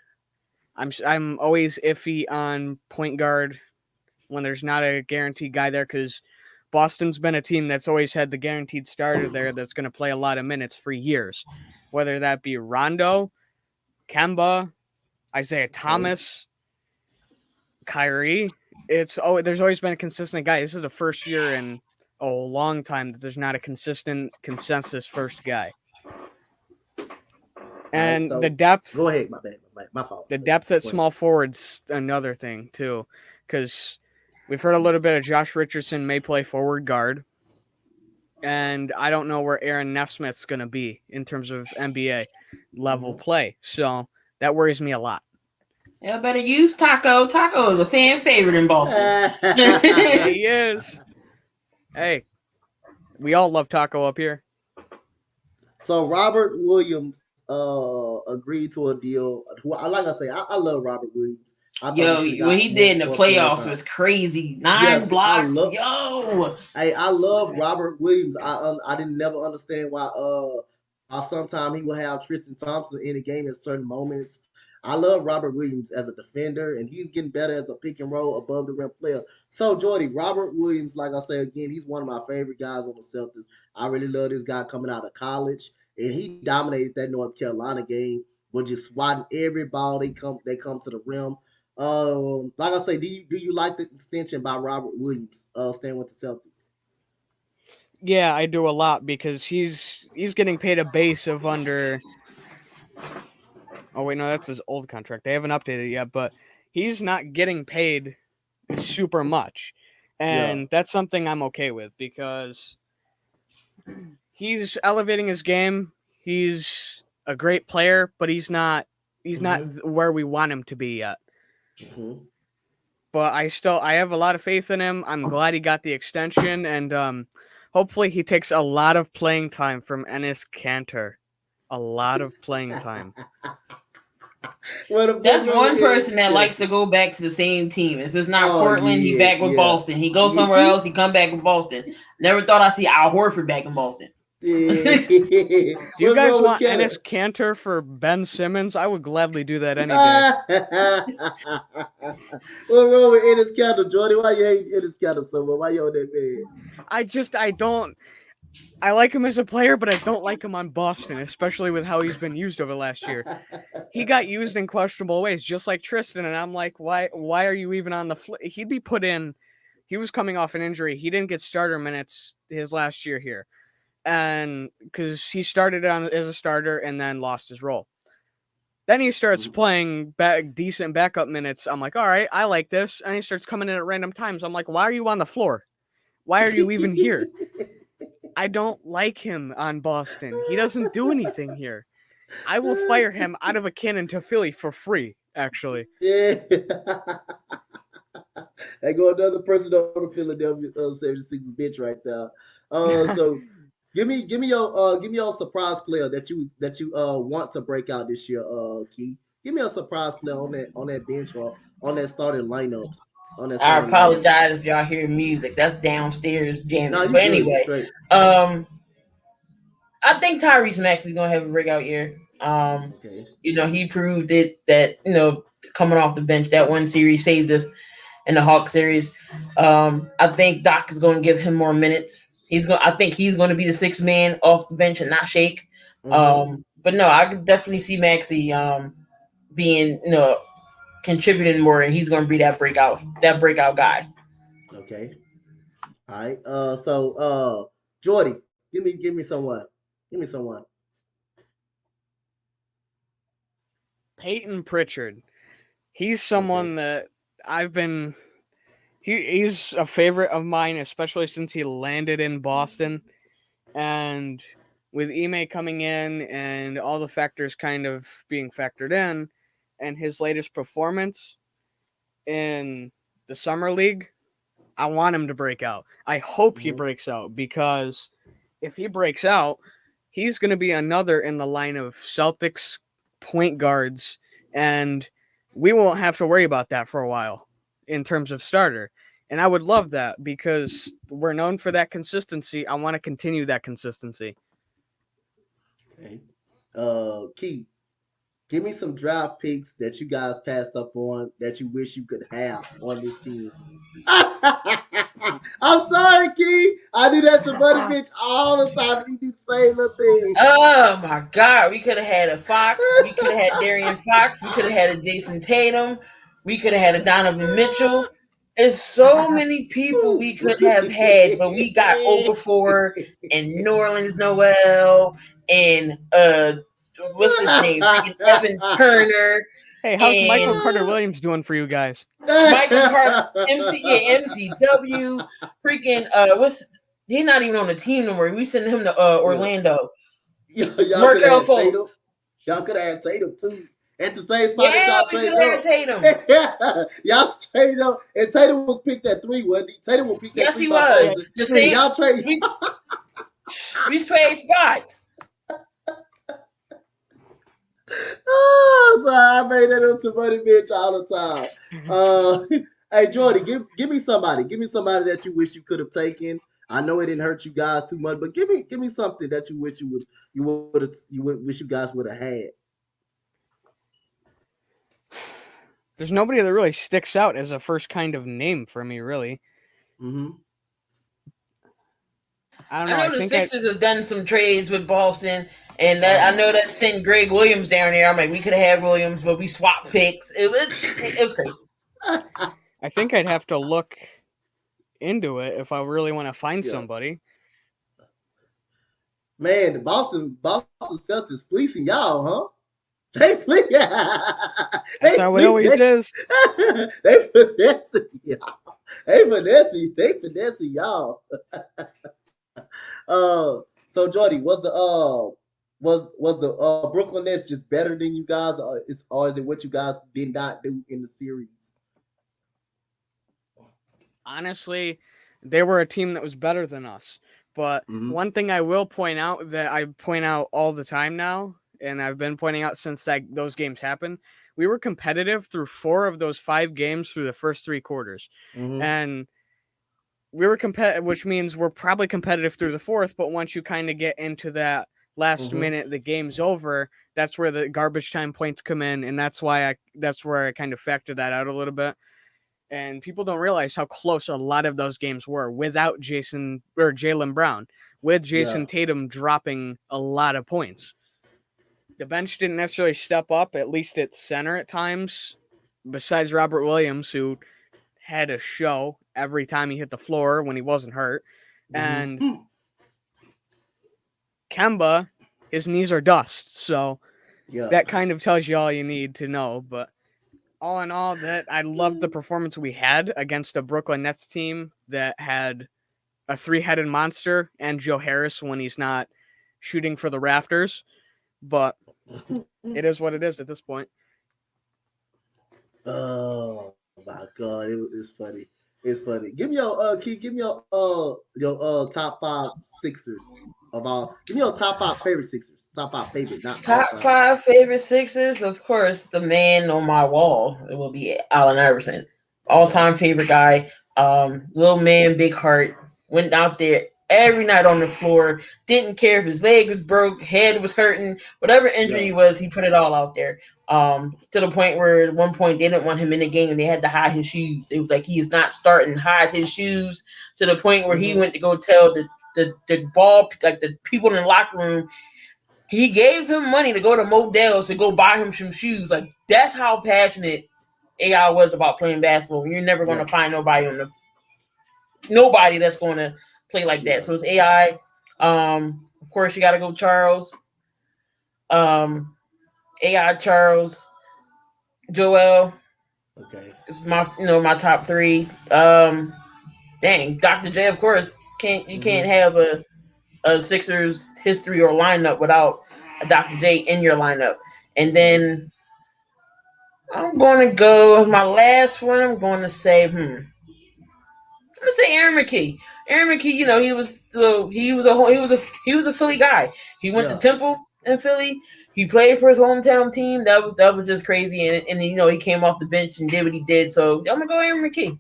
I'm always iffy on point guard when there's not a guaranteed guy there because Boston's been a team that's always had the guaranteed starter there that's going to play a lot of minutes for years, whether that be Rondo, Kemba, Isaiah Okay. Thomas, Kyrie. There's always been a consistent guy. This is the first year in a long time that there's not a consistent consensus first guy. All right. And So go ahead. My bad. My fault. the My bad. depth at Go ahead. small forwards another thing too, because we've heard a little bit of Josh Richardson may play forward guard, and I don't know where Aaron Nesmith's going to be in terms of NBA level Mm-hmm. play. So that worries me a lot. Yeah, better use Taco. Taco is a fan favorite in Boston. He is. Hey, We all love taco up here. So Robert Williams agreed to a deal. Who, like I say, I love Robert Williams. I thought he Yo, should have what got he did in the more playing playoffs time. was crazy. Nine Yes, I blocks. love. Yo. I love Robert Williams. I didn't never understand why sometimes he will have Tristan Thompson in the game at certain moments. I love Robert Williams as a defender, and he's getting better as a pick and roll above the rim player. So Jordy, Robert Williams, like I say again, he's one of my favorite guys on the Celtics. I really love this guy coming out of college, and he dominated that North Carolina game with just swatting every ball they come to the rim. Like I say, do you like the extension by Robert Williams, staying with the Celtics? Yeah, I do a lot because he's getting paid a base of under. Oh wait, no, that's his old contract. They haven't updated it yet, but he's not getting paid super much, Yeah. and that's something I'm okay with because he's elevating his game. He's a great player, but he's not Mm-hmm. where we want him to be yet. Mm-hmm. But I have a lot of faith in him. I'm glad he got the extension, and hopefully he takes a lot of playing time from Ennis Cantor. A lot of playing time. Well, the That's book Robert one is, person that yeah. likes to go back to the same team. If it's not Oh Portland, he yeah, back with yeah. Boston. He goes somewhere else, he come back with Boston. Never thought I'd see Al Horford back in Boston. Yeah. Do you What's guys wrong with want Canada? Ennis Cantor for Ben Simmons? I would gladly do that any day. What's wrong with Ennis Canada, Jordy? Why you hate Ennis Canada so much? Why you on that man? I don't. I like him as a player, but I don't like him on Boston, especially with how he's been used over the last year. He got used in questionable ways, just like Tristan, and I'm like, why are you even on the he'd be put in. He was coming off an injury. He didn't get starter minutes his last year here. And because he started on as a starter and then lost his role. Then he starts playing decent backup minutes. I'm like, all right, I like this. And he starts coming in at random times. I'm like, why are you on the floor? Why are you even here? I don't like him on Boston. He doesn't do anything here. I will fire him out of a cannon to Philly for free, actually. Yeah. I go another person on the Philadelphia 76ers bench right now. So give me your surprise player that you want to break out this year, Key. Give me a surprise player on that bench or on that starting lineups on that I starting lineup. apologize if y'all hear music. That's downstairs No, jamming. you But good. You anyway, straight. um, I think Tyrese Maxey's gonna have a breakout year. Okay. He proved it that coming off the bench, that one series saved us in the Hawk series. I think Doc is going to give him more minutes. I think he's going to be the sixth man off the bench and not Shake. Mm-hmm. But no, I could definitely see Maxey being contributing more, and he's going to be that breakout guy. Okay. All right. Jordy, give me someone. Give me someone. Peyton Pritchard. He's Okay. someone that I've been. He's a favorite of mine, especially since he landed in Boston. And with Ime coming in and all the factors kind of being factored in, and his latest performance in the Summer League, I want him to break out. I hope he Mm-hmm. breaks out because if he breaks out, he's going to be another in the line of Celtics point guards, and we won't have to worry about that for a while in terms of starter. And I would love that because we're known for that consistency. I want to continue that consistency. Okay. Key, give me some draft picks that you guys passed up on that you wish you could have on this team. I'm sorry, Key. I do that to Buddy Bitch all the time. He do the same little thing. Oh my God, we could have had a Fox. We could have had Darian Fox. We could have had a Jason Tatum. We could have had a Donovan Mitchell. There's so many people we could have had, but we got Okafor and New Orleans Noel and what's his name? Freaking Evan Turner Hey, how's Michael and Carter Williams doing for you guys? Michael Carter, MCW, freaking what's he's not even on the team no more. We sending him to Yeah. Orlando. Y'all could have Markel had Tatum. Fultz. Y'all could have had Tatum too. At the same spot that Yeah, y'all we could traded have had up. Tatum. Y'all traded up. And Tatum was picked at 3, wasn't he? Tatum was picked at Yes, 3 he by Yeah, was. Boston. The And three. same y'all trade we We trade spots. Oh, sorry, I made that up to money bitch all the time. Hey Jordy, give me somebody. Give me somebody that you wish you could have taken. I know it didn't hurt you guys too much, but give me something that you wish wish you guys would have had. There's nobody that really sticks out as a first kind of name for me, really. Mm-hmm. I don't I know. I know the think I Sixers have done some trades with Boston, and I know Oh, that sent Greg Williams down there. I'm like, we could have had Williams, but we swapped picks. It was crazy. I think I'd have to look into it if I really want to find yeah. somebody. Man, the Boston Celtics fleecing y'all, huh? They fleece. That's they how it fleece. always is. They finessing y'all. They finessing y'all. So Jordy, was the Brooklyn Nets just better than you guys, or is it what you guys did not do in the series? Honestly, they were a team that was better than us. But Mm-hmm. one thing I will point out that I point out all the time now, and I've been pointing out since those games happened, we were competitive through 4 of those 5 games through the first 3 quarters. Mm-hmm. And we were competitive, which means we're probably competitive through the fourth. But once you kind of get into that last Mm-hmm. minute, the game's over. That's where the garbage time points come in, and that's where I kind of factor that out a little bit. And people don't realize how close a lot of those games were without Jason or Jaylen Brown, with Yeah. Jason Tatum dropping a lot of points. The bench didn't necessarily step up, at least at center at times, besides Robert Williams, who had a show every time he hit the floor when he wasn't hurt. And Mm-hmm. Kemba, his knees are dust. So Yeah. that kind of tells you all you need to know. But all in all, that I loved the performance we had against a Brooklyn Nets team that had a three-headed monster and Joe Harris when he's not shooting for the rafters. But it is what it is at this point. Oh my god, it's funny. It's funny. Give me your Key, give me your top five Sixers of all. Give me your top five favorite Sixers. Top five favorite, not all Top time. five favorite Sixers, of course, the man on my wall. It will be Allen Iverson, all Okay. time favorite guy. Little man, big heart. Went out there every night on the floor. Didn't care if his leg was broke, head was hurting, whatever Yeah. injury was, he put it all out there. To the point where at one point they didn't want him in the game and they had to hide his shoes. It was like he is not starting, hide his shoes. To the point where he Mm-hmm. went to go tell the ball like the people in the locker room he gave him money to go to Modell's to go buy him some shoes. Like that's how passionate AI was about playing basketball. You're never Yeah. gonna find nobody that's gonna play like that. Yeah. So it's AI. Of course you gotta go Charles. Um, AI Charles, Joel Okay. is my top three. Dang, Dr. J of course can't Mm-hmm. have a Sixers history or lineup without a Dr. J in your lineup. And Mm-hmm. then I'm going to go my last one. I'm going to say, I'm gonna say Aaron McKee. Aaron McKee, he was a Philly guy. He went to Yeah. Temple in Philly. He played for his hometown team. That was just crazy. And he came off the bench and did what he did. So I'm gonna go Aaron McKee.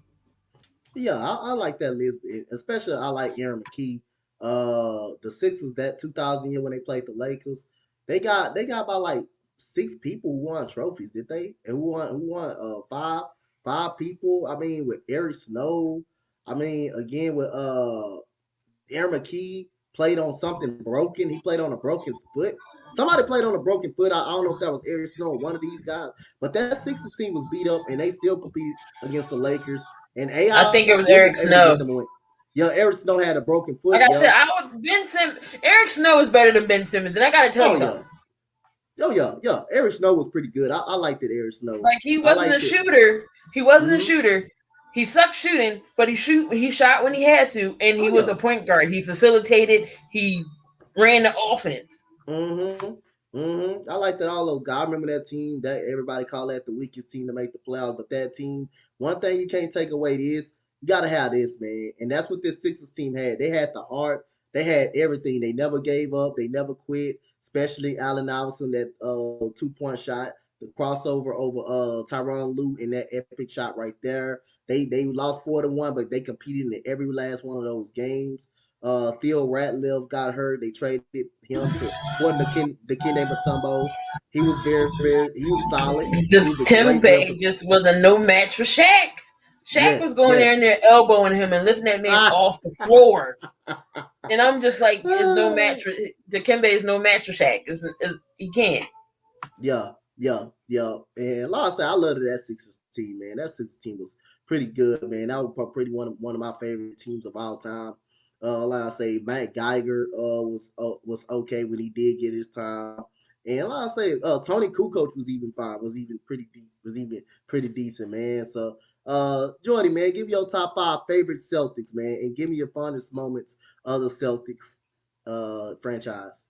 Yeah, I like that list, especially I like Aaron McKee. The Sixers that 2000 year when they played the Lakers, they got about like 6 people who won trophies, did they? And who won five people. I mean, with Eric Snow. I mean, again with Aaron McKee played on something broken. He played on a broken foot. Somebody played on a broken foot. I don't know if that was Eric Snow or one of these guys, but that Sixers team was beat up and they still competed against the Lakers. And I AI think it was still was Eric able to get Snow. them a win. Yeah, Eric Snow had a broken foot. Like I said, Yeah. I would Ben Simmons. Eric Snow is better than Ben Simmons, and I gotta tell you Oh yeah. something. Oh yeah. Eric Snow was pretty good. I liked it. Eric Snow. Like he I wasn't a liked it. shooter. He wasn't a Mm-hmm. shooter. He sucked shooting, but he shot when he had to, and Oh he was yeah. a point guard. He facilitated. He ran the offense. Mm-hmm. Mm-hmm. I like that all those guys. I remember that team that everybody called that the weakest team to make the playoffs. But that team, one thing you can't take away is you gotta have this, man. And that's what this Sixers team had. They had the heart, They had everything. They never gave up. They never quit. Especially Allen Iverson, that 2 point shot, the crossover over Tyronn Lue in that epic shot right there. They lost 4-1, but they competed in every last one of those games. Theo Ratliff got hurt. They traded him to for Dikembe Mutombo. He was solid. He was The a great Timbe referee. just was a no match for Shaq. Shaq was Yes, going there yes. and they're elbowing him and lifting that man Ah, off the floor. And I'm just like, it's no match for the Kimbe is no match for Shaq. He can't. yeah. And like I said, I loved that Sixers team, man. That Sixers team was pretty good, man. That was pretty one of my favorite teams of all time. Like I say, Matt Geiger was okay when he did get his time, and like I say, Tony Kukoc was even fine, was even pretty decent, man. So, Jordy, man, give me your top 5 favorite Celtics, man, and give me your fondest moments of the Celtics franchise.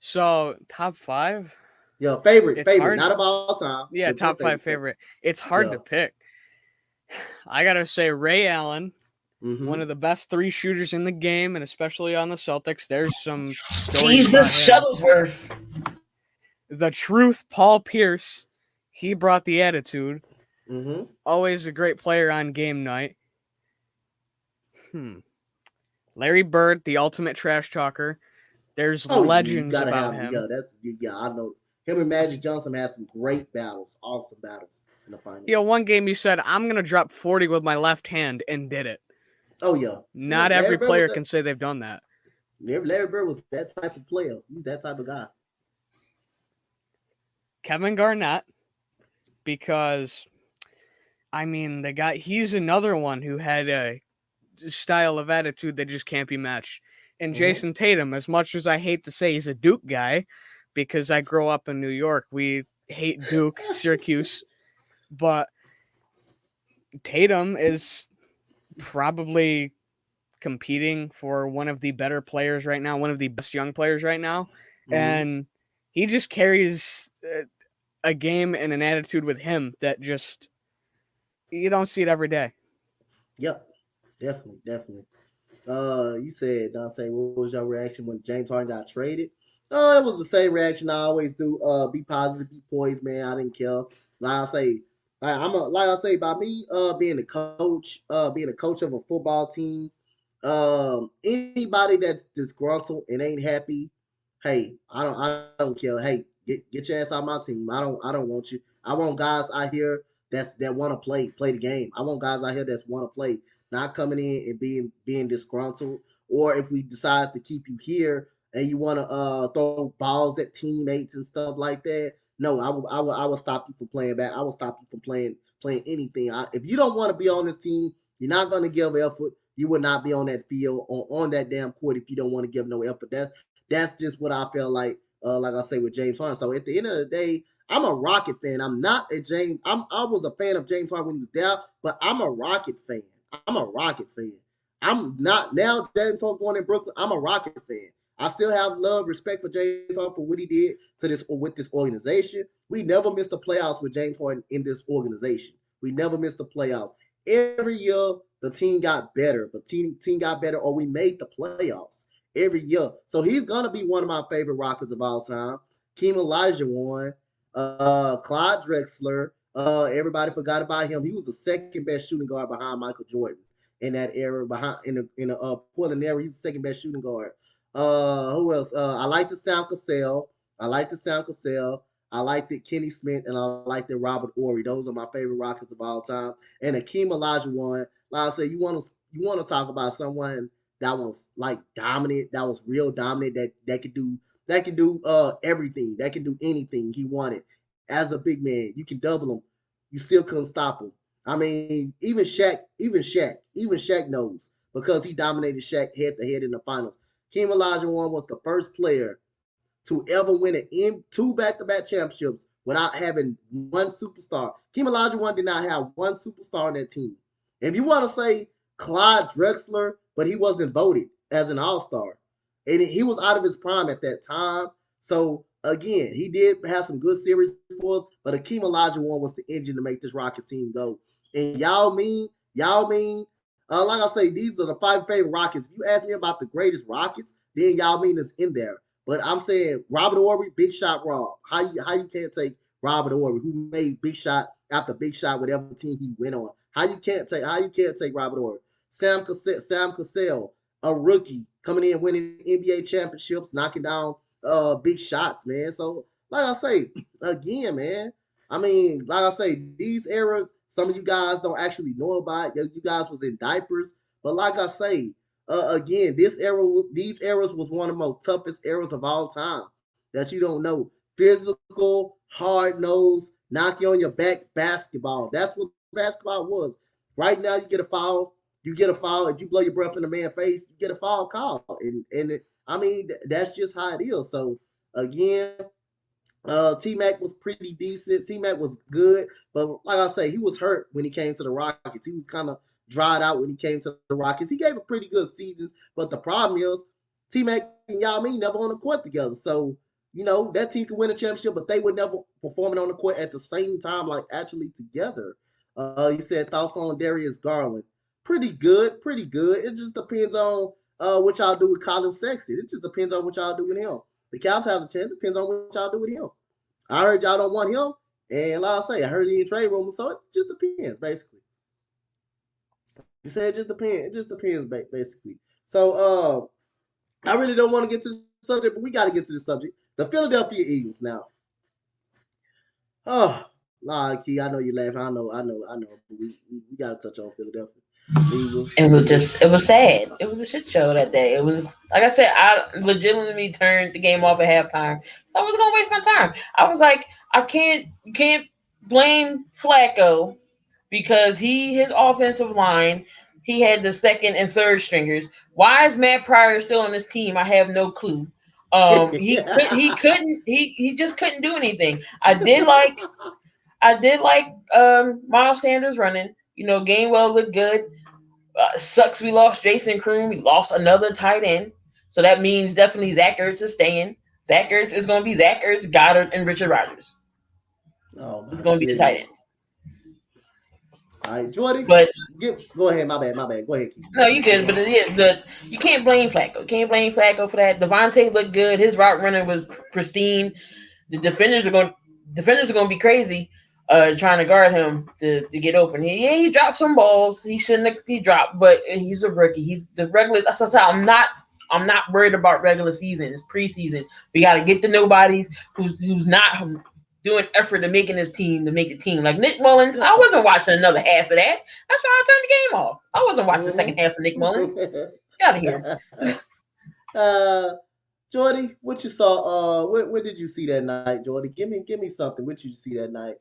So top five, Yeah, it's favorite, hard. not of all time, but Yeah, your top favorite five Celtic. favorite. It's hard Yeah. to pick. I gotta say Ray Allen, one Mm-hmm. of the best three shooters in the game, and especially on the Celtics. There's some stories about Jesus him. Shuttlesworth. The truth, Paul Pierce. He brought the attitude. Mm-hmm. Always a great player on game night. Hmm. Larry Bird, the ultimate trash talker. There's Oh yeah, you legends gotta about have him. him. Yeah, yeah. I know him and Magic Johnson had some great battles, awesome battles in the finals. One game he said, I'm going to drop 40 with my left hand, and did it. Oh yeah, Not Larry every Bird was player that. can say they've done that. Larry Bird was that type of player. He's that type of guy. Kevin Garnett, because, he's another one who had a style of attitude that just can't be matched. And Mm-hmm. Jason Tatum, as much as I hate to say he's a Duke guy, because I grew up in New York, we hate Duke, Syracuse, but Tatum is probably competing for one of the better players right now, one of the best young players right now, Mm-hmm. and he just carries a game and an attitude with him that just you don't see it every day. Yep, definitely. You said Dante, what was your reaction when James Harden got traded? It was the same reaction I always do. Be positive, be poised, man. I didn't care. Like I say, like I say, by me being a coach of a football team, anybody that's disgruntled and ain't happy, hey, I don't care. Hey, get your ass out of my team. I don't want you. I want guys out here that want to play the game. I want guys out here that want to play, not coming in and being disgruntled. Or if we decide to keep you here and you want to throw balls at teammates and stuff like that, no, I will stop you from playing back. I will stop you from playing anything. If you don't want to be on this team, you're not going to give effort. You will not be on that field or on that damn court if you don't want to give no effort. That's just what I feel like I say with James Harden. So at the end of the day, I'm a Rocket fan. I'm not a James. I was a fan of James Harden when he was there, but I'm a Rocket fan. I'm a Rocket fan. I'm not now James Harden going in Brooklyn. I'm a Rocket fan. I still have love, respect for James Harden for what he did to this with this organization. We never missed the playoffs with James Harden in this organization. We never missed the playoffs. Every year the team got better. The team got better, or we made the playoffs every year. So he's gonna be one of my favorite Rockets of all time. Keem Olajuwon, Clyde Drexler. Everybody forgot about him. He was the second best shooting guard behind Michael Jordan in that era. Behind in the Portland era, he's the second best shooting guard. Who else? I like the Sam Cassell. I like the Sam Cassell. I like the Kenny Smith, and I like the Robert Ory. Those are my favorite Rockets of all time. And Akeem Olajuwon. Like I said, you want to talk about someone that was like dominant, that was real dominant, that could do everything, that can do anything he wanted. As a big man, you can double him, you still couldn't stop him. I mean, even Shaq knows because he dominated Shaq head to head in the finals. Kim Olajuwon was the first player to ever win two back-to-back championships without having one superstar. Kim Olajuwon did not have one superstar on that team. If you want to say Clyde Drexler, but he wasn't voted as an all-star. And he was out of his prime at that time. So again, he did have some good series for us, but Akeem Olajuwon was the engine to make this Rockets team go. And y'all mean Like I say, these are the 5 favorite Rockets. If you ask me about the greatest Rockets, then y'all mean is in there. But I'm saying Robert Ory, Big Shot Rob. How you can't take Robert Ory, who made big shot after big shot, whatever team he went on. How you can't take Robert Ory. Sam Cassell, a rookie coming in winning NBA championships, knocking down big shots, man. So like I say, again, man. I mean, like I say, these eras, some of you guys don't actually know about. You guys was in diapers, but like I say, again, these eras was one of the most toughest eras of all time that you don't know. Physical, hard nose, knock you on your back basketball. That's what basketball was. Right now, you get a foul. You get a foul. If you blow your breath in the man's face, you get a foul call. I mean, that's just how it is. So again, T Mac was pretty decent. T Mac was good, but like I say, he was hurt when he came to the Rockets. He was kind of dried out when he came to the Rockets. He gave a pretty good seasons, but the problem is T Mac and Yao Ming never on the court together. So that team could win a championship, but they were never performing on the court at the same time, like actually together. You said thoughts on Darius Garland? Pretty good, pretty good. It just depends on what y'all do with Colin Sexton. It just depends on what y'all do with him. The Cavs have a chance. Depends on what y'all do with him. I heard y'all don't want him, and like I say, I heard he in trade rumors, so it just depends, basically. You said it just depends. It just depends, basically. So, I really don't want to get to the subject, but we got to get to the subject. The Philadelphia Eagles now. Oh, nah, Key, I know you laugh. I know. But we got to touch on Philadelphia Eagles. It was sad. It was a shit show that day. It was, like I said, I legitimately turned the game off at halftime. I wasn't going to waste my time. I was like, you can't blame Flacco because his offensive line, he had the second and third stringers. Why is Matt Pryor still on this team? I have no clue. He just couldn't do anything. I did like Miles Sanders running. Gainwell looked good. Sucks we lost Jason Kroon. We lost another tight end. So that means definitely Zach Ertz is staying. Zach Ertz is going to be Zach Ertz, Goddard, and Richard Rodgers. Oh It's my going to be the tight ends. All right, Jordy, But go ahead. My bad. Go ahead, Keith. no, you good. But you can't blame Flacco. You can't blame Flacco for that. Devontae looked good. His route running was pristine. The defenders are going to be crazy trying to guard him to get open. He dropped some balls. He shouldn't have he dropped, but he's a rookie. He's the regular. That's what I'm not worried about regular season. It's preseason. We got to get the nobodies who's not doing effort to making this team to make the team. Like Nick Mullins, I wasn't watching another half of that. That's why I turned the game off. I wasn't watching the second half of Nick Mullins. Get out of here. Jordy, what you saw? What did you see that night, Jordy? Give me something. What you see that night?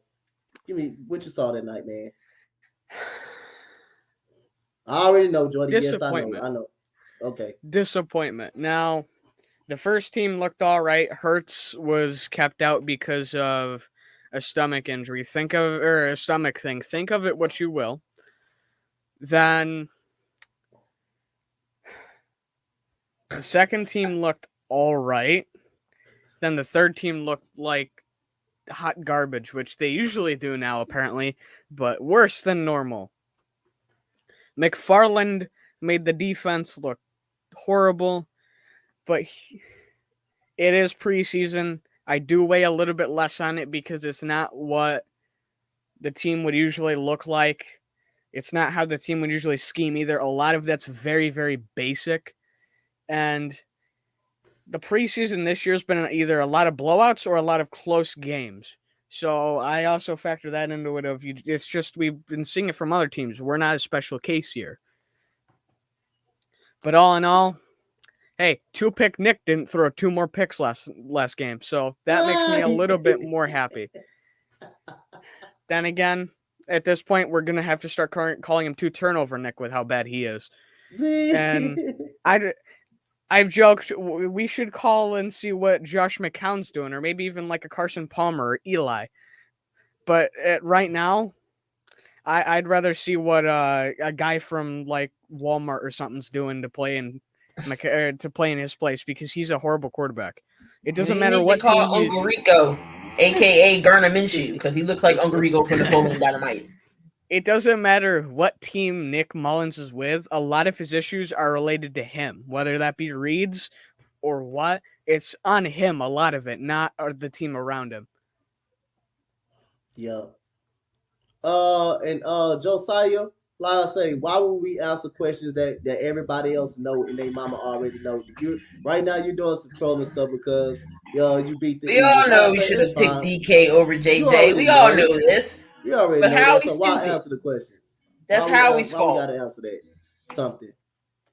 Give me what you saw that night, man. I already know, Jordy. Yes, I know. Okay. Disappointment. Now, the first team looked all right. Hurts was kept out because of a stomach injury. Or a stomach thing. Think of it what you will. Then the second team looked all right. Then the third team looked like hot garbage, which they usually do now, apparently, but worse than normal. McFarland made the defense look horrible, but it is preseason. I do weigh a little bit less on it because it's not what the team would usually look like. It's not how the team would usually scheme either. A lot of that's very, very basic. And the preseason this year has been either a lot of blowouts or a lot of close games. So I also factor that into it. It's just we've been seeing it from other teams. We're not a special case here. But all in all, hey, 2-pick Nick didn't throw 2 more picks last game. So that makes me a little bit more happy. Then again, at this point, we're going to have to start calling him 2 turnover Nick with how bad he is. And I've joked we should call and see what Josh McCown's doing, or maybe even like a Carson Palmer or Eli. But right now, I'd rather see what a guy from like Walmart or something's doing to play in his place, because he's a horrible quarterback. It doesn't matter what team. Call Uncle Rico, aka Garner Minshew, because he looks like Uncle Rico from Napoleon Dynamite. it doesn't matter what team Nick Mullins is with. A lot of his issues are related to him, whether that be reads or what. It's on him, a lot of it, not the team around him. Yeah. And Josiah, like I say, why would we answer questions that everybody else know and they mama already know? You right now you're doing some trolling stuff because you beat the We Eagles. all Like I know we say, should it's have picked fine. DK over You JJ. already We all know. know this. You already But know that. Howie's So why stupid. answer the questions? That's Howie's Why we fault. gotta answer that? Something.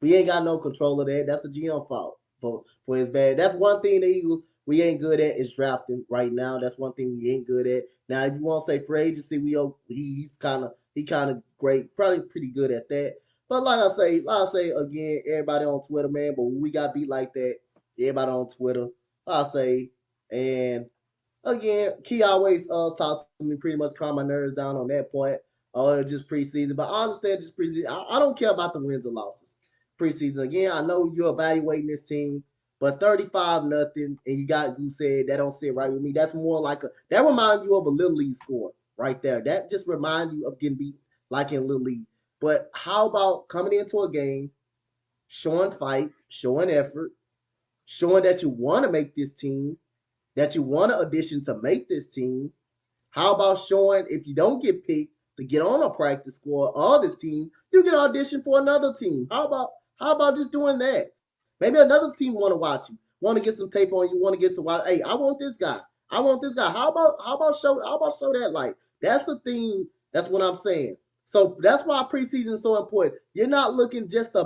We ain't got no control of that. That's the GM fault for his bad. That's one thing the Eagles we ain't good at is drafting right now. That's one thing we ain't good at. Now, if you want to say free agency, he's kind of great, probably pretty good at that. But like I say again, everybody on Twitter, man. But when we got beat like that, everybody on Twitter, like I say, and again, Key always talk to me, pretty much calm my nerves down on that point. Just preseason, but I understand just preseason. I don't care about the wins or losses. Preseason again, I know you're evaluating this team, but 35-0, and you got Goose said that don't sit right with me. That's more like that reminds you of a little league score right there. That just reminds you of getting beat like in little league. But how about coming into a game, showing fight, showing effort, showing that you want to make this team, that you want to audition to make this team. How about showing if you don't get picked to get on a practice squad or this team, you can audition for another team. How about just doing that? Maybe another team want to watch you, want to get some tape on you, want to get some watch. Hey, I want this guy. I want this guy. How about show that light? That's the thing. That's what I'm saying. So that's why preseason is so important. You're not looking just to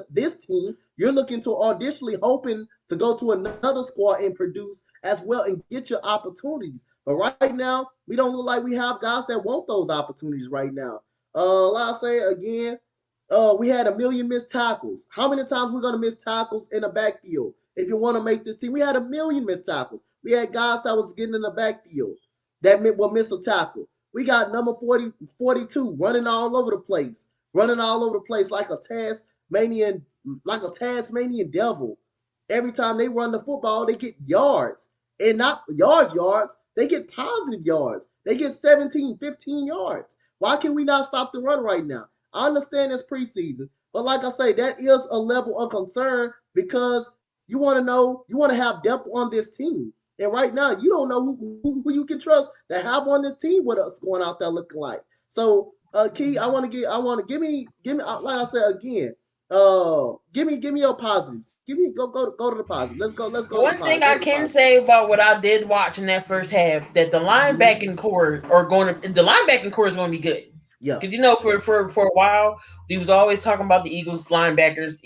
this team. You're looking to auditionally hoping to go to another squad and produce as well and get your opportunities. But right now, we don't look like we have guys that want those opportunities right now. Like I say again, we had a million missed tackles. How many times we're gonna miss tackles in the backfield? If you want to make this team, we had a million missed tackles. We had guys that was getting in the backfield that will miss a tackle. We got number 40, 42 running all over the place, like a Tasmanian devil. Every time they run the football, they get yards. And not yards, they get positive yards. They get 17, 15 yards. Why can we not stop the run right now? I understand it's preseason, but like I say, that is a level of concern because you want to have depth on this team. And right now, you don't know who you can trust that have on this team with us going out there looking like. So, Key, like I said again, give me your positives. Go to the positive. Let's go to the One positive. thing Go I to the can positive. say about what I did watch in that first half, that the linebacking core is going to be good. Yeah, Because you know, yeah. for a while, we was always talking about the Eagles linebackers.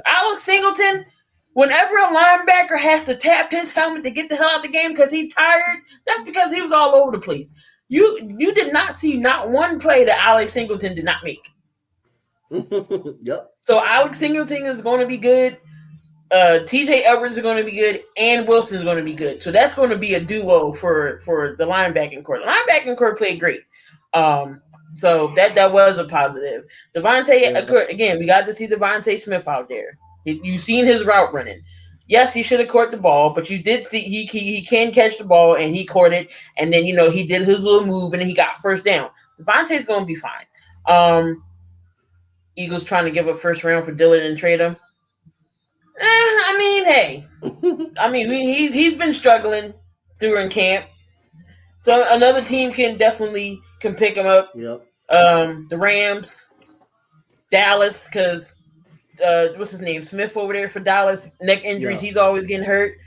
Alex Singleton, whenever a linebacker has to tap his helmet to get the hell out of the game because he's tired, that's because he was all over the place. You did not see not one play that Alex Singleton did not make. Yep. So Alex Singleton is going to be good. TJ Edwards is going to be good, and Wilson is going to be good. So that's going to be a duo for the linebacking core. The linebacking core played great. Um, so that was a positive. Devontae, Yeah. again, we got to see Devontae Smith out there. You seen his route running. Yes, he should have caught the ball, but you did see he can catch the ball and he caught it, and then he did his little move and then he got first down. Devontae's going to be fine. Eagles trying to give up first round for Dillon and trade him. I mean, hey, I mean, he's been struggling during camp, so another team can pick him up. Yep. The Rams, Dallas, because what's his name, Smith over there for Dallas, neck injuries. Yeah. He's always getting hurt.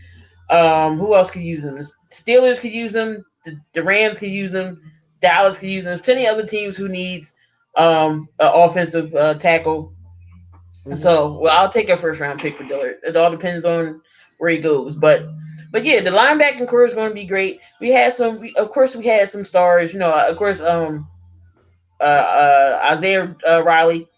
Who else could use him? The Steelers could use him. The Rams could use him. Dallas could use him. There's plenty of other teams who needs an offensive tackle. Mm-hmm. So, well, I'll take a first round pick for Dillard. It all depends on where he goes, but yeah, the linebacking core is going to be great. Of course, we had some stars. Of course, Isaiah Riley,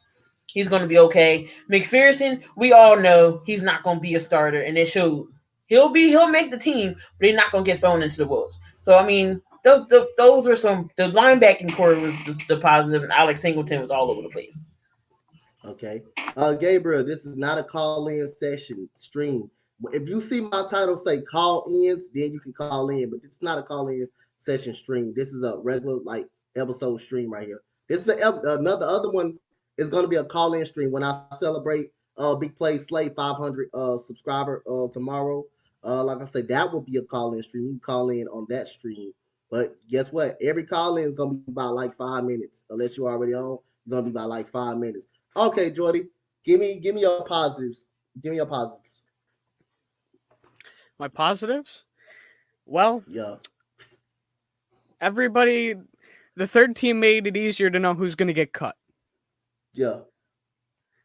he's going to be okay. McPherson, we all know he's not going to be a starter, and it showed. He'll make the team, but he's not going to get thrown into the wolves. So I mean, those were some. The linebacking core was the positive, and Alex Singleton was all over the place. Okay. Gabriel, this is not a call-in session stream. If you see my title say call ins, then you can call in. But it's not a call-in session stream. This is a regular like episode stream right here. This is another other one is going to be a call in stream when I celebrate Big Play Slay 500 subscriber tomorrow. Like I said, that will be a call in stream. You can call in on that stream. But guess what? Every call in is gonna be about like 5 minutes. Unless you're already on, it's gonna be about like 5 minutes. Okay, Jordy, give me your positives. Give me your positives. My positives? Well, Yeah, everybody, the third team made it easier to know who's going to get cut. yeah.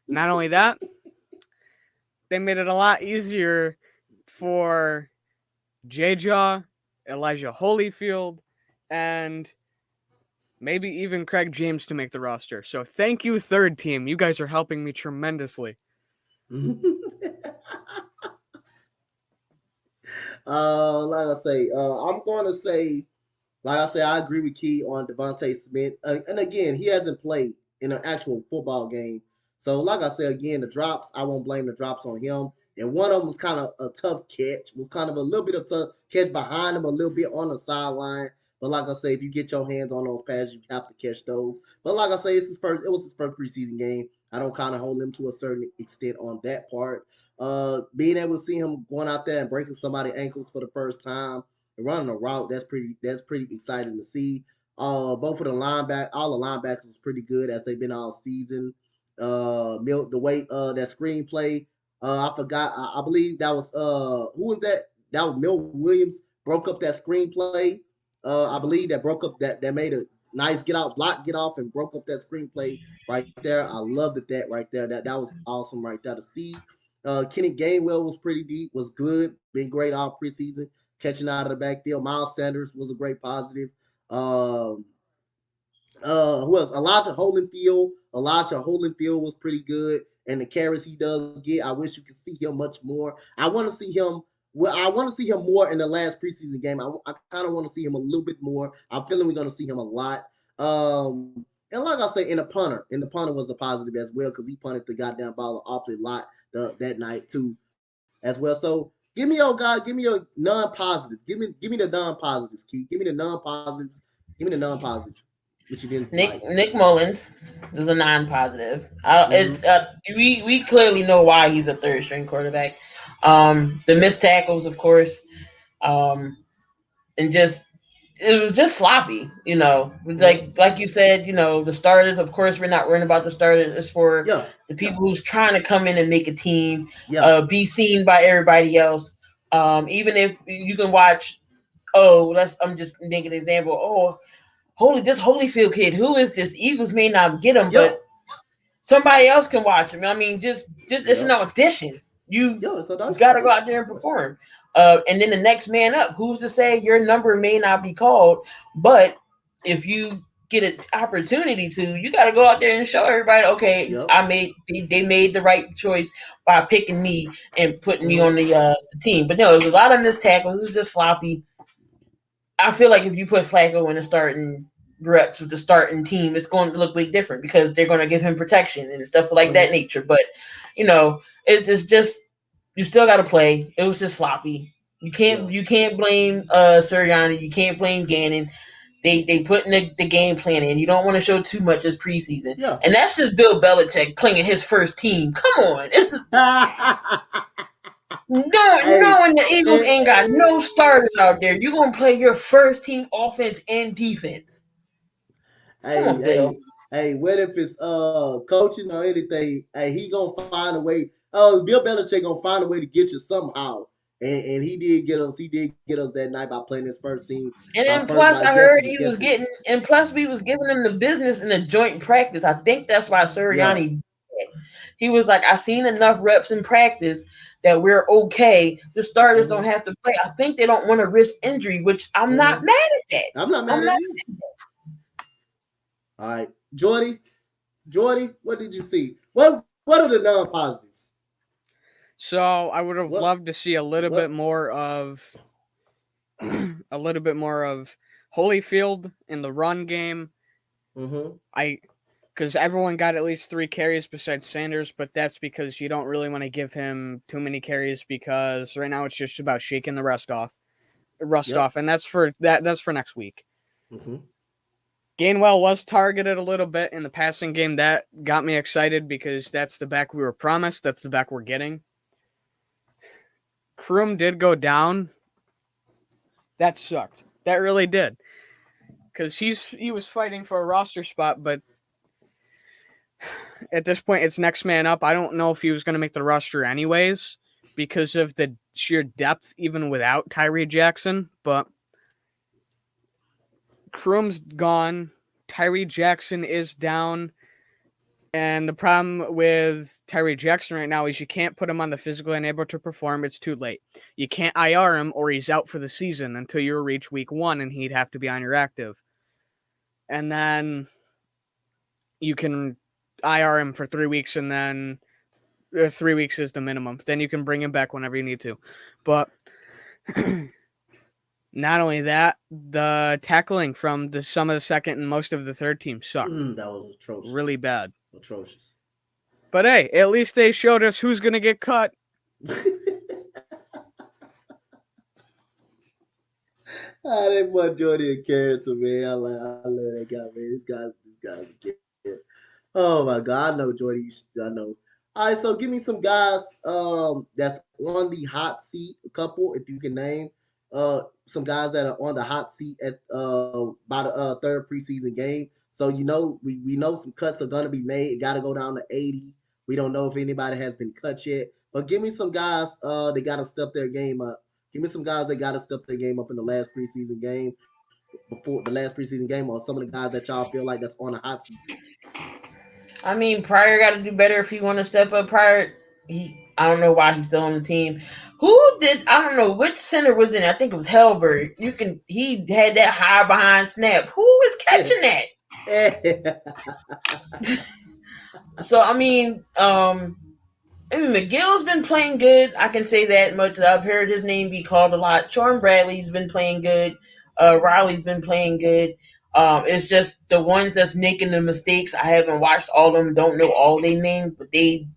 Not only that, they made it a lot easier for J-Jaw, Elijah Holyfield, and maybe even Craig James to make the roster. So thank you, third team. You guys are helping me tremendously. Like I say, I'm going to say, like I say, I agree with Key on Devontae Smith. And again, he hasn't played in an actual football game. So, like I said, again, the drops, I won't blame the drops on him. And one of them was kind of a tough catch, was kind of a little bit of tough catch behind him, a little bit on the sideline. But like I say, if you get your hands on those passes, you have to catch those. But like I say, it was his first preseason game. I don't kind of hold him to a certain extent on that part. Being able to see him going out there and breaking somebody's ankles for the first time and running a route, that's pretty exciting to see. Both of the all the linebackers was pretty good as they've been all season. The way that screenplay, I forgot. I believe that was who was that? That was Milt Williams broke up that screenplay. I believe that broke up that made a nice get off, and broke up that screenplay right there. I loved that right there. That was awesome right there to see. Kenny Gainwell was pretty deep, was good, been great all preseason, catching out of the backfield. Miles Sanders was a great positive. Um, who else? Elijah Holyfield was pretty good, and the carries he does get, I wish you could see him much more. I want to see him. Well, I want to see him more in the last preseason game. I kind of want to see him a little bit more. I'm feeling we're going to see him a lot. And like I say, in the punter was a positive as well because he punted the goddamn ball awfully lot that night too, as well. So give me your non-positive. Give me the non-positives, Keith. Give me the non-positives. Give me the non-positives, which you didn't like. Nick Mullins is a non-positive. Mm-hmm. We clearly know why he's a third string quarterback. The missed tackles, of course, um, and just it was just sloppy. Mm-hmm. Like you said, the starters. Of course, we're not worrying about the starters. It's for Yeah, the yeah, people who's trying to come in and make a team, yeah. be seen by everybody else. Even if you can watch. Oh, I'm just making an example. Oh, this Holyfield kid, who is this? Eagles may not get him, but Yep, somebody else can watch him. I mean, just it's an yep. audition. You Yo, it's got to go audition. out there and perform. And then the next man up. Who's to say your number may not be called? But if you get an opportunity to, you got to go out there and show everybody. Okay, Yep. they made the right choice by picking me and putting me Mm-hmm. on the team. But no, it was a lot of missed tackles. It was just sloppy. I feel like if you put Flacco in the starting reps with the starting team, it's going to look way different because they're going to give him protection and stuff like that Mm-hmm. nature. But it's just you still got to play. It was just sloppy. Yeah, You can't blame Sirianni. You can't blame Gannon. They put in the game plan in. You don't want to show too much as preseason, yeah. and that's just Bill Belichick playing his first team. Come on, it's Hey, knowing the Eagles and, ain't got no starters out there. You're gonna play your first team offense and defense. Come hey, on, Bill. hey. What if it's coaching or anything? Hey, he gonna find a way. Bill Belichick gonna find a way to get you somehow. And he did get us. He did get us that night by playing his first team. And By then first plus, by I heard guessing he was guessing. getting, and plus we was giving him the business in a joint practice. I think that's why Yeah. Sirianni. He was like, I seen enough reps in practice that we're okay. The starters don't Mm-hmm. have to play. I think they don't want to risk injury, which I'm not Mm-hmm. mad at that. I'm not I'm mad at not. you. All right, Jordy. Jordy, what did you see? What are the non positives? So I would have What loved to see a little bit what? more of a little bit more of Holyfield in the run game. Mm-hmm. I because everyone got at least 3 carries besides Sanders, but that's because you don't really want to give him too many carries because right now it's just about shaking the rust off, Yep. and that's for next week. Mm-hmm. Gainwell was targeted a little bit in the passing game. That got me excited because that's the back we were promised. That's the back we're getting. Kroom did go down. That sucked. That really did. Because he was fighting for a roster spot, but at this point, it's next man up. I don't know if he was going to make the roster anyways because of the sheer depth, even without Tyree Jackson. But Kroom's gone. Tyree Jackson is down. And the problem with Tyree Jackson right now is you can't put him on the physically unable to perform. It's too late. You can't IR him or he's out for the season until you reach week 1 and he'd have to be on your active. And then you can IR him for 3 weeks and then 3 weeks is the minimum. Then you can bring him back whenever you need to. But not only that, the tackling from some of the second and most of the third team sucked. That was atrocious. Really bad. Atrocious. But hey, at least they showed us who's going to get cut. That boy Jordy a character, man. I love that guy, man. This guy's a kid. Oh my God, I know Jordy. I know. All right, so give me some guys that's on the hot seat. A couple, if you can name some guys that are on the hot seat at by the third preseason game. So we know some cuts are gonna be made. It got to go down to 80. We don't know if anybody has been cut yet, but give me some guys that got to step their game up. Give me some guys that got to step their game up in the last preseason game, before the last preseason game, or some of the guys that y'all feel like that's on the hot seat. I mean, Pryor got to do better if he want to step up. Pryor, I don't know why he's still on the team. I don't know which center was in it. I think it was Hellberg. He had that high behind snap. Who is catching that? So, I mean, McGill's been playing good. I can say that much. I've heard his name be called a lot. Sean Bradley's been playing good. Riley's been playing good. It's just the ones that's making the mistakes. I haven't watched all of them. Don't know all their names, but they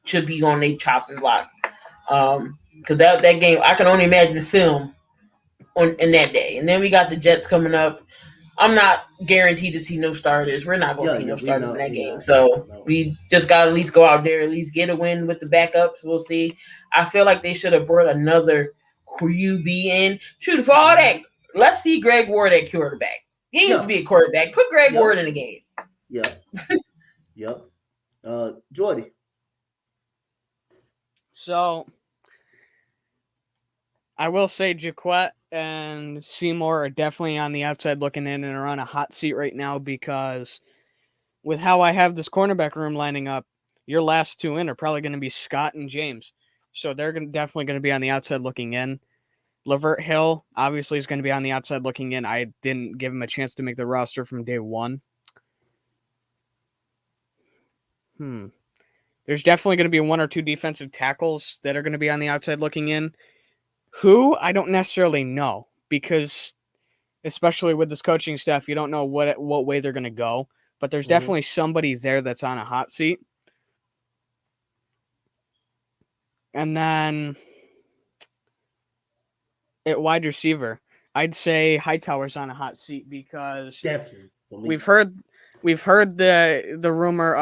should be on their chopping block. Because that game, I can only imagine the film in that day. And then we got the Jets coming up. I'm not guaranteed to see no starters. We're not going to see no starters in that game. So we just got to at least go out there, at least get a win with the backups. We'll see. I feel like they should have brought another QB in. Shoot, for all that, let's see Greg Ward at quarterback. He used to be a quarterback. Put Greg Ward in the game. Yep. Jordy. So, I will say Jaquette and Seymour are definitely on the outside looking in and are on a hot seat right now because with how I have this cornerback room lining up, your last two in are probably going to be Scott and James. So they're definitely going to be on the outside looking in. Lavert Hill obviously is going to be on the outside looking in. I didn't give him a chance to make the roster from day one. There's definitely going to be one or two defensive tackles that are going to be on the outside looking in. Who? I don't necessarily know because, especially with this coaching staff, you don't know what way they're going to go. But there's definitely somebody there that's on a hot seat. And then at wide receiver, I'd say Hightower's on a hot seat because definitely we've heard the rumor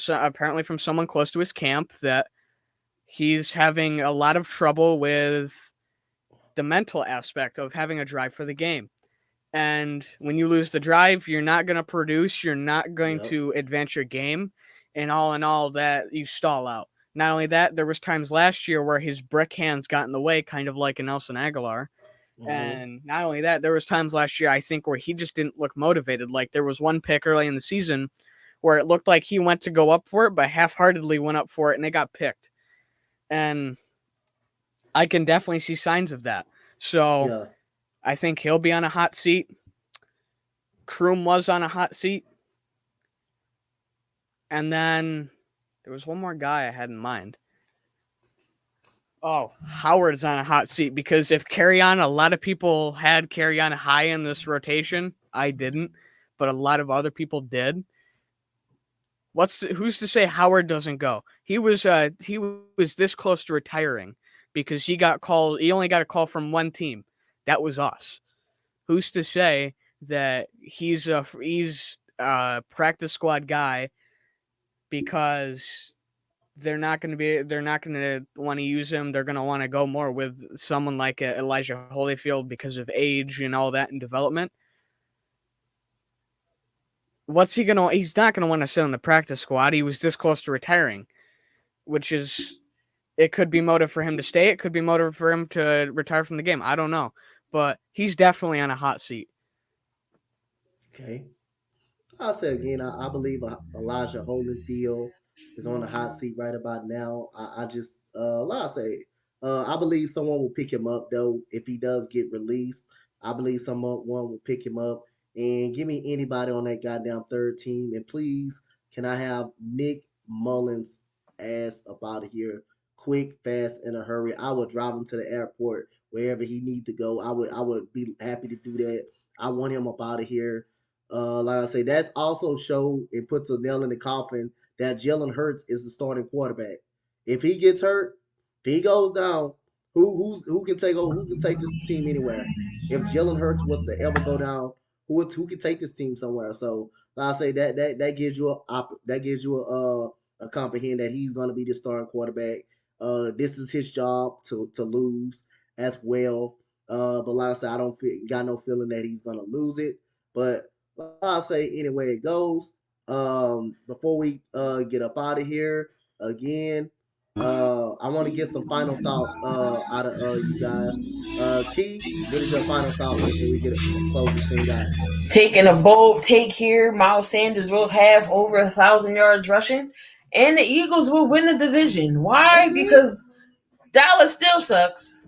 apparently from someone close to his camp that he's having a lot of trouble with the mental aspect of having a drive for the game. And when you lose the drive, you're not going to produce. You're not going to advance your game. And all in all, that you stall out. Not only that, there was times last year where his brick hands got in the way, kind of like a Nelson Aguilar. And not only that, there was times last year, I think, where he just didn't look motivated. Like there was one pick early in the season where it looked like he went to go up for it, but half-heartedly went up for it, and it got picked. And I can definitely see signs of that. So I think he'll be on a hot seat. Kroom was on a hot seat. And then there was one more guy I had in mind. Oh, Howard's on a hot seat because if a lot of people had Carrion high in this rotation. I didn't, but a lot of other people did. Who's to say Howard doesn't go? He was this close to retiring because he only got a call from one team. That was us. who's to say that he's a practice squad guy because they're not going to want to use him. They're going to want to go more with someone like Elijah Holyfield because of age and all that and development. What's he going to He's not going to want to sit on the practice squad. He was this close to retiring, which is it could be motive for him to stay. It could be motive for him to retire from the game. I don't know, but he's definitely on a hot seat. Okay. I'll say again, I believe Elijah Holyfield is on the hot seat right about now. I just, like I say, I believe someone will pick him up though if he does get released. I believe someone will pick him up and give me anybody on that goddamn third team. And please, can I have Nick Mullins ass up out of here, quick, fast, in a hurry? I would drive him to the airport wherever he need to go. I would be happy to do that. I want him up out of here. Like I say, that's also show and puts a nail in the coffin that Jalen Hurts is the starting quarterback. If he gets hurt, if he goes down, who can take over? Who can take this team anywhere? If Jalen Hurts was to ever go down, who can take this team somewhere? So like I say that gives you a comprehend that he's going to be the starting quarterback. This is his job to lose as well. But like I said, I don't got no feeling that he's going to lose it. But I'll say anyway it goes. Before we get up out of here again, I want to get some final thoughts out of you guys. Key, what is your final thoughts before we get close this thing out? Taking a bold take here, Miles Sanders will have over 1,000 yards rushing, and the Eagles will win the division. Why? Okay. Because Dallas still sucks,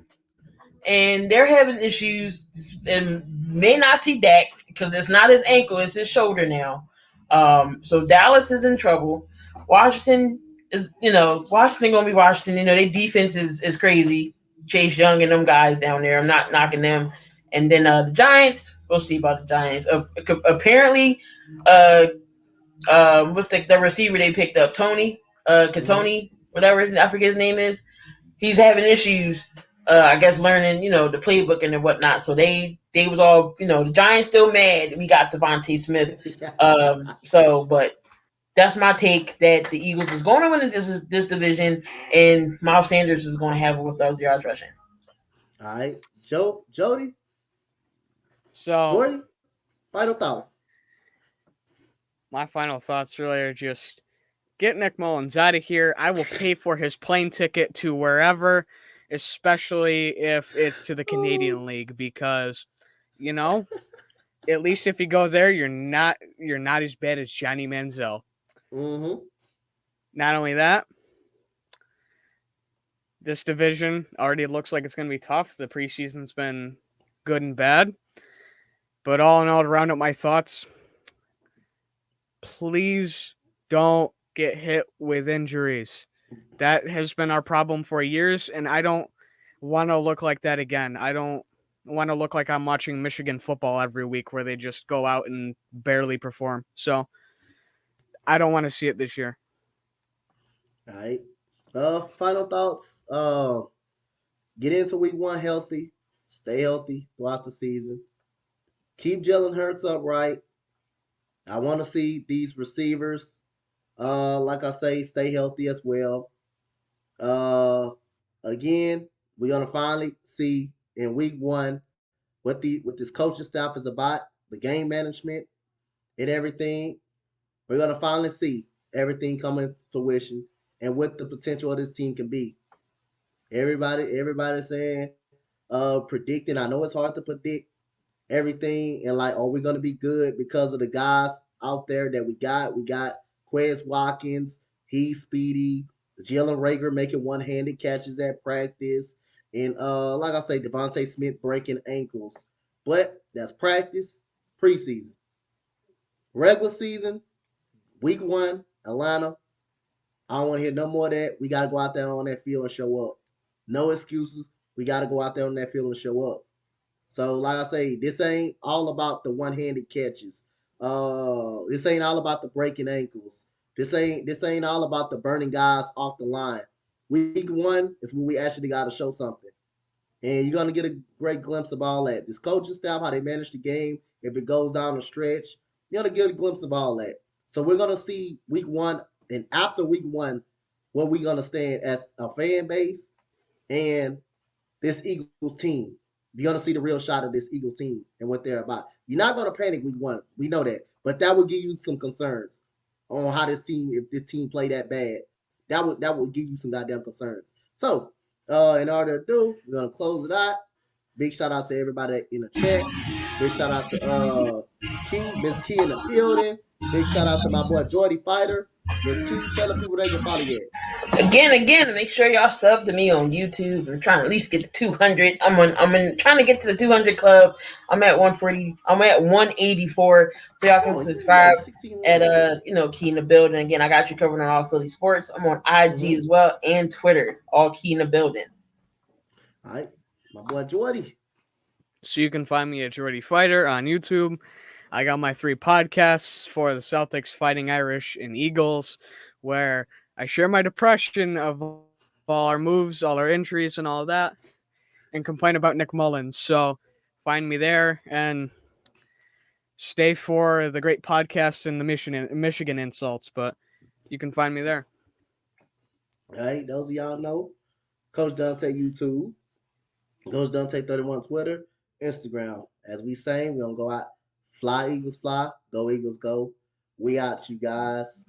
and they're having issues, and may not see Dak because it's not his ankle, it's his shoulder now. So Dallas is in trouble. Washington is, Washington gonna be Washington. Their defense is crazy. Chase Young and them guys down there. I'm not knocking them. And then the Giants. We'll see about the Giants. Apparently, uh, what's the receiver they picked up? Tony, Mm-hmm. Katoni, whatever I forget his name is. He's having issues. I guess learning, the playbook and whatnot. So they was all, the Giants still mad. We got Devontae Smith. But that's my take that the Eagles is going to win this division, and Miles Sanders is going to have over 1,000 yards rushing. All right, Jody, So Jordy, final thoughts. my final thoughts really are just get Nick Mullins out of here. I will pay for his plane ticket to wherever, especially if it's to the Oh, Canadian League, because you know, at least if you go there, you're not as bad as Johnny Manziel. mm-hmm. Not only that, this division already looks like it's going to be tough. The preseason's been good and bad, but all in all, to round up my thoughts, please don't get hit with injuries. That has been our problem for years, and I don't want to look like that again. I don't want to look like I'm watching Michigan football every week where they just go out and barely perform. So I don't want to see it this year. All right. Final thoughts. Get into week one healthy. Stay healthy throughout the season. Keep Jalen Hurts upright. I want to see these receivers. Like I say, stay healthy as well. Uh, again, we're gonna finally see in week one what this coaching staff is about, the game management and everything. We're gonna finally see everything coming to fruition and what the potential of this team can be. Everybody's saying, predicting. I know it's hard to predict everything and like, are we gonna be good because of the guys out there that we got? We got Quez Watkins, he's speedy. Jalen Rager making one-handed catches at practice, and like I say, Devontae Smith breaking ankles. But that's practice, preseason, regular season, week one, Atlanta. I don't want to hear no more of that. We got to go out there on that field and show up. No excuses. We got to go out there on that field and show up. So, like I say, this ain't all about the one-handed catches. This ain't all about the breaking ankles. This ain't all about the burning guys off the line. Week one is when we actually got to show something. And you're gonna get a great glimpse of all that. This coaching staff, how they manage the game, if it goes down the stretch, you're gonna get a glimpse of all that. So we're gonna see week one, and after week one, where we're gonna stand as a fan base and this Eagles team. You're gonna see the real shot of this Eagles team and what they're about. You're not gonna panic week one. We know that, but that would give you some concerns on how this team, if this team play that bad, that would give you some goddamn concerns. So, in order to do, we're gonna close it out. Big shout out to everybody in the chat. Big shout out to Key, Miss Key in the building. Big shout out to my boy Jordy Fighter. Miss Key, tell the people they can follow you at. Again, make sure y'all sub to me on YouTube. I'm trying to at least get to 200. Trying to get to the 200 club. I'm at 140. I'm at 184. So y'all can Oh, you subscribe like 16 at wins. Key in the building. Again, I got you covered on all Philly sports. I'm on IG Mm-hmm. as well and Twitter. All Key in the building. All right, my boy Jordy. So you can find me at Jordy Fighter on YouTube. I got my 3 podcasts for the Celtics, Fighting Irish, and Eagles, where I share my depression of all our moves, all our injuries, and all of that, and complain about Nick Mullins. So find me there and stay for the great podcasts and the Michigan insults, but you can find me there. All right, those of y'all know Coachdonte YouTube, Coachdonte 31 Twitter, Instagram. As we saying, we gonna go out. Fly Eagles fly, go Eagles go. We out, you guys.